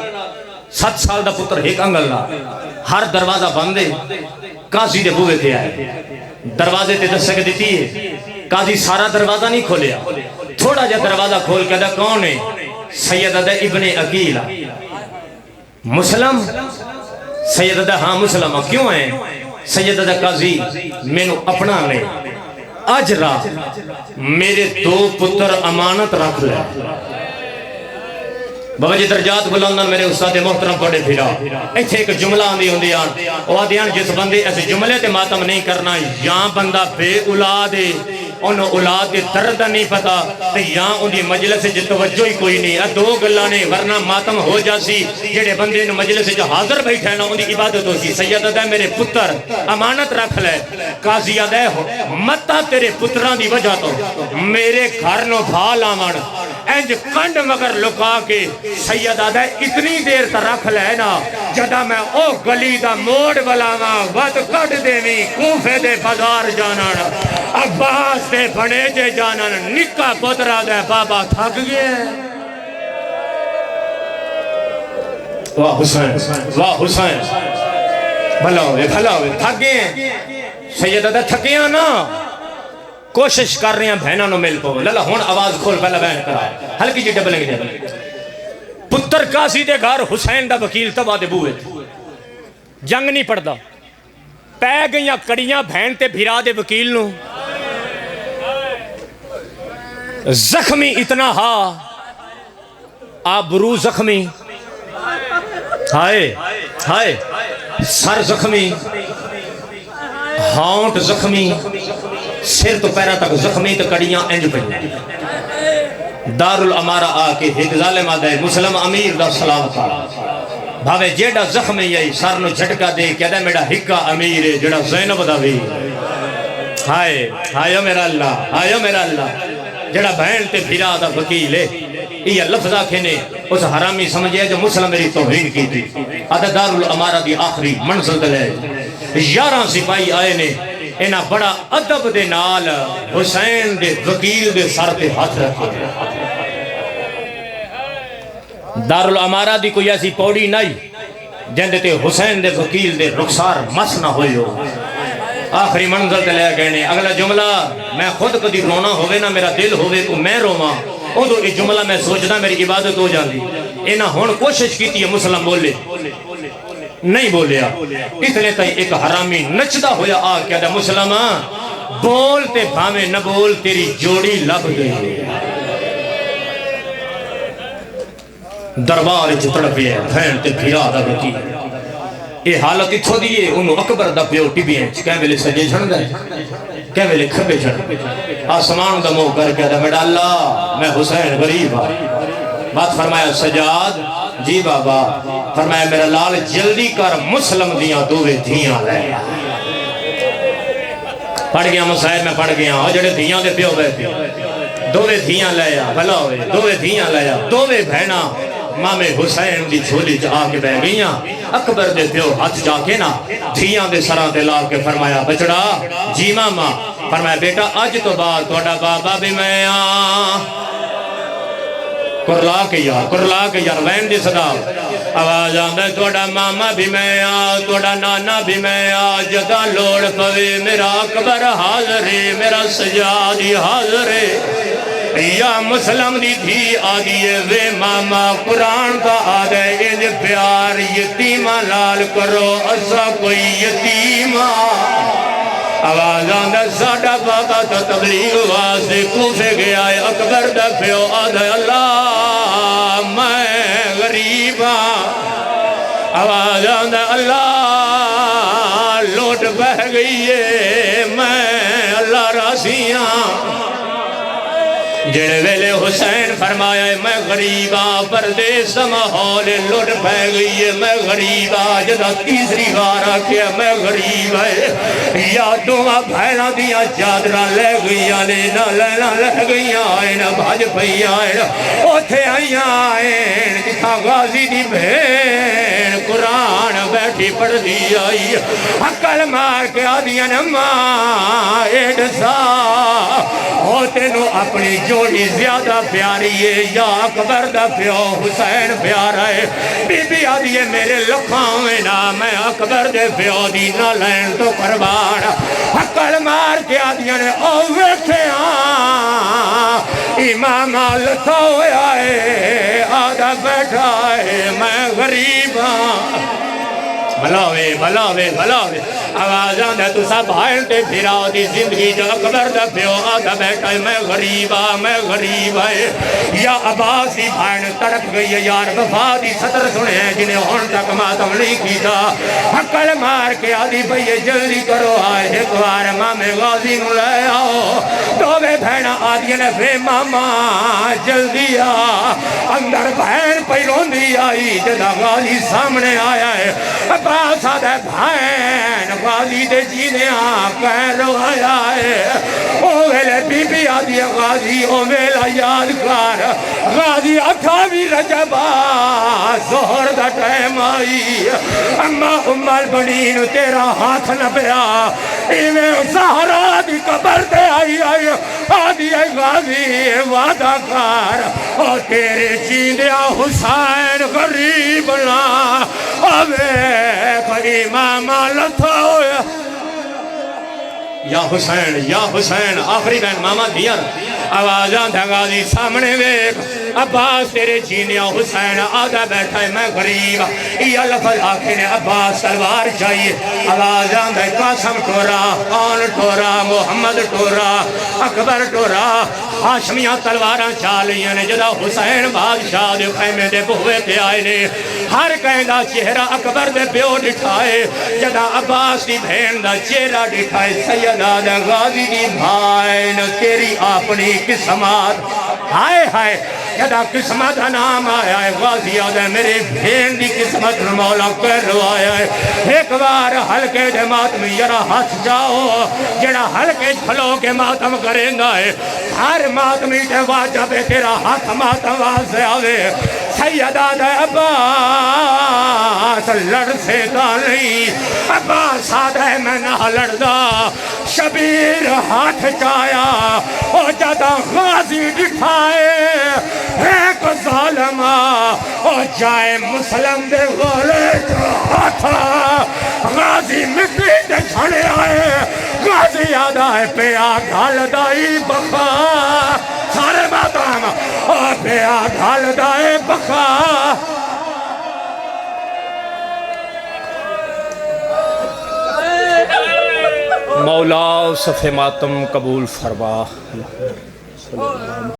7 سال دا پتر ایک انگل نال. ہر دروازہ بندے قاضی دے بوئے تھے آئے. دروازے تے دستک دیتی ہے. قاضی سارا دروازہ نہیں کھولیا. تھوڑا جا دروازہ کھول کے دا کون ہے؟ سیدہ ابن عقیل مسلم. سیدہ ہاں مسلمہ کیوں ہیں؟ سیدہ قاضی میں نو اپنا لے آج رات میرے 2 پتر امانت رکھ لے. بابا جی درجات بلندن میرے استاد محترم پڑھے پھرا ایتھے ایک جملہ آندی ہوندی آن وہ آدھی آن جس بندے ایسے جملے تے ماتم نہیں کرنا یہاں بندہ بے اولاد ہے انہوں اولاد کے درد نہیں پتا تو یہاں ان دی مجلس سے توجہ ہی کوئی نہیں. 2 گلہ نے ورنہ ماتم ہو جاسی جڑے بندے نے مجلس سے حاضر بیٹھے ہیں ان دی عبادت ہو سی. سیدہ دے میرے پتر امانت رکھ لے. قاضی دے ہو متا تیرے پتران دی وجہ تو میرے گھر نو بھال آمان انج کنڈ مگر لکا کے سیدہ دے اتنی دیر تا رکھ لے نا جدا میں او گلی دا موڑ بلاما ود کٹ دیوی کوفے دے بازار جانانا عباس دے بنے جے جانانا نکا پترہ دے بابا تھک گئے. واہ حسین بھلا ہوئے تھک گئے. سیدہ دے تھکیاں نا کوشش کر رہے ہیں بہنہ نو مل پو. للہ ہون آواز کھول پہلا بہن کرا ہلکی جی ڈبلنگ دے. پتر قاضی دے گھر حسین دا وکیل تبا دے بوئے جنگ نہیں پڑھدا پہ گئیاں کڑیاں بہن تے بھیرا دے وکیل نو زخمی اتنا ہا آبرو زخمی ہائے سر زخمی ہاؤنٹ زخمی سر تو پیرا تک زخمی تو کڑیاں انج پہ دار الامارہ آکے ایک ظالم آدھے مسلم امیر دا سلام تھا بھاوے جیڑا زخمی یہی سر نو جھٹکا دے کیا دے میڈا ہکا امیر ہے جیڑا زینب دا بھی ہائے میرا اللہ جڑا بہن تے بھیرا دا وکیل ہے یہ لفظ آکھے نے اس حرامی سمجھے جو مسلم میری توہین کی تھی. آدھا دار الامارہ دی آخری منزل دلے 11 سپاہی آئے نے انہا بڑا ادب دے نال حسین دے وکیل دے سر تے ہاتھ رکھے. دار الامارہ دی کوئی ایسی پوڑی نہیں جن تے حسین دے وکیل دے رخسار مس نہ ہوئی ہو. آخری منزل تے لے گئے نے. اگلا جملہ میں خود کدی رونا ہوئے نا میرا دل ہوئے تو میں روما ادو یہ جملہ میں سوچنا میری عبادت ہو جاندی. انہا ہون کوشش کی تھی مسلم بولے نہیں بولیا اتنے تائی ایک حرامی نچدا ہویا آ کیا دا مسلمہ بولتے بھامے نہ بول تیری جوڑی لب گئی. دربار چتڑ پہ بھین تے بھیرا دا وکیل یہ حالت اتھو دیئے انہوں اکبر دا پیو ٹی بی ہیں کہیں ویلے سجے جھڑ دے کہیں ویلے کھبے جھڑ آسمان دا موہ کر کے دا میڈا اللہ میں حسین غریب ہاں. بات فرمایا سجاد جی بابا فرمایا میرا لال جلدی کر مسلم دیاں دووے دھیاں لے پڑھ گیا مسائب میں پڑھ گیا اور جڑے دھیاں دے پیو بیٹھے دووے دھیاں لے بھلا ہوئے دووے دھیاں لے دووے بہنا مامے حسین دی جھولی جا کے بہ گئیاں اکبر دے پیو ہاتھ جا کے نا دھیاں دے سران دے لا کے فرمایا بچڑا جی ماما فرمایا بیٹا آج تو بعد توڑا بابا بھی میں کرلا کے یار وین دی صدا آواز آندہ توڑا ماما بھی میں توڑا نانا بھی میں جدا لوڑ پوے میرا اکبر حاضرے میرا سجادی حاضرے یا مسلم دی تھی آدھیے وے ماما قرآن کا آدھے انج پیار یتیمہ لال کرو اسا کوئی یتیمہ آواز آندہ ساڑھا بابا تو تبلیغ واسے کوفے گیا ہے اکبر دفعو آدھے اللہ میں غریبا آواز آندہ اللہ لوٹ بہ گئی ہے میں اللہ راسیاں جڑے ویلے حسین فرمایا ہے میں غریبا پردیس ماحول لوٹ پہ گئی ہے میں غریبا جدا تیسری بارا کیا میں غریب ہے یا دعا بھائنا دیا چادرہ لے گئیاں لینا لینا لے گئیاں آئینا بھاج پہی آئینا اوتھے آئیاں آئین جتھا غازی دی بھین قرآن بیٹھی پڑھ دی آئی حقل مار کے آدھیاں نماں ایڈ سا ہوتے نو اپنی جوڑی زیادہ پیاری ہے یا اکبر دا پیو حسین پیارا ہے بی بی آدھی ہے میرے لکھاویں نا میں اکبر دے پیو دی نہ لین تو قربان حقل مار کے آدھیاں نے اویکھے امام لتا ہویا ہے آدھا بیٹھا ہے میں غریب بھلاوے بھلاوے بھلاوے آواز آندہ تو سب آئین تے پھراؤ دی زندگی جو اکبر دا پیو آدھا بیٹھا ہے میں غریب ہے یا عباسی بھائن تڑپ گئی ہے یار وفا دی سطر سنے ہیں جنہیں ہون تک ماتم نہیں کی تھا حقل مار کے آدھی بھئی جلدی کرو آئے ایک بار مامے غازی نو لے آؤ دووے بھینا آدھی نے فے ماما جلدی اندر بھین پہلون دی آئی جدا غازی سامنے آیا ہے عباس آدھے بھین غازی دے جینے کہہ روایا ہے او ویلے بی بی آدھی غازی او ویلہ یاد کر غازی 28 رجبہ زہر دا ٹائم آئی امہ البنین تیرا ہاتھ نہ پیا ایویں زہرا دی قبر تے آئی آدھی غازی وعدہ کر او تیرے جیندیا حسین غریب نا امام لتھا ہویا یا حسین آخری بہن ماما دیار آوازاں دھا غازی سامنے ویک عباس تیرے جینیا حسین آدھا بیٹھا ہے میں غریب یہ لفظ آخر نے عباس تلوار چاہیے آوازاں دھا قاسم ٹورا آن ٹورا محمد ٹورا اکبر ٹورا ہاشمیاں تلواراں چالیاں نے جدا حسین بادشاہ دے خیمے دے بہوے تے آئے نے ہر کہیں دا چہرہ اکبر دے پیو ڈٹھائے جدا عباس دی بہن دا چہرہ ڈٹھائے سیدہ دا غازی دی بھائن تیری اپنی قسمات ہائے ہائے جدا قسمت نام آیا ہے غازی آدھے میرے بھین دی قسمت مولا کر روایا ہے ایک بار حلقے دے ماتم یرا ہاتھ جاؤ جڑا حلقے جھلو کے ماتم کریں گا ہے ہر ماتمی تے واجب تیرا ہاتھ ماتم واسے آوے سیدہ دے عباس لڑ سے دا نہیں عباس آدھے میں نہ لڑدا شبیر ہاتھ چایا او جدا غازی ڈٹھائے ایک ظالمہ او جائے مسلم دے غولے جو ہاتھا غازی مٹی دے چھڑے آئے غازی یادہ ہے پیا گھال دائی بخا سارے ماتم او پیا گھال دائی بخا مولا صف ماتم قبول فرما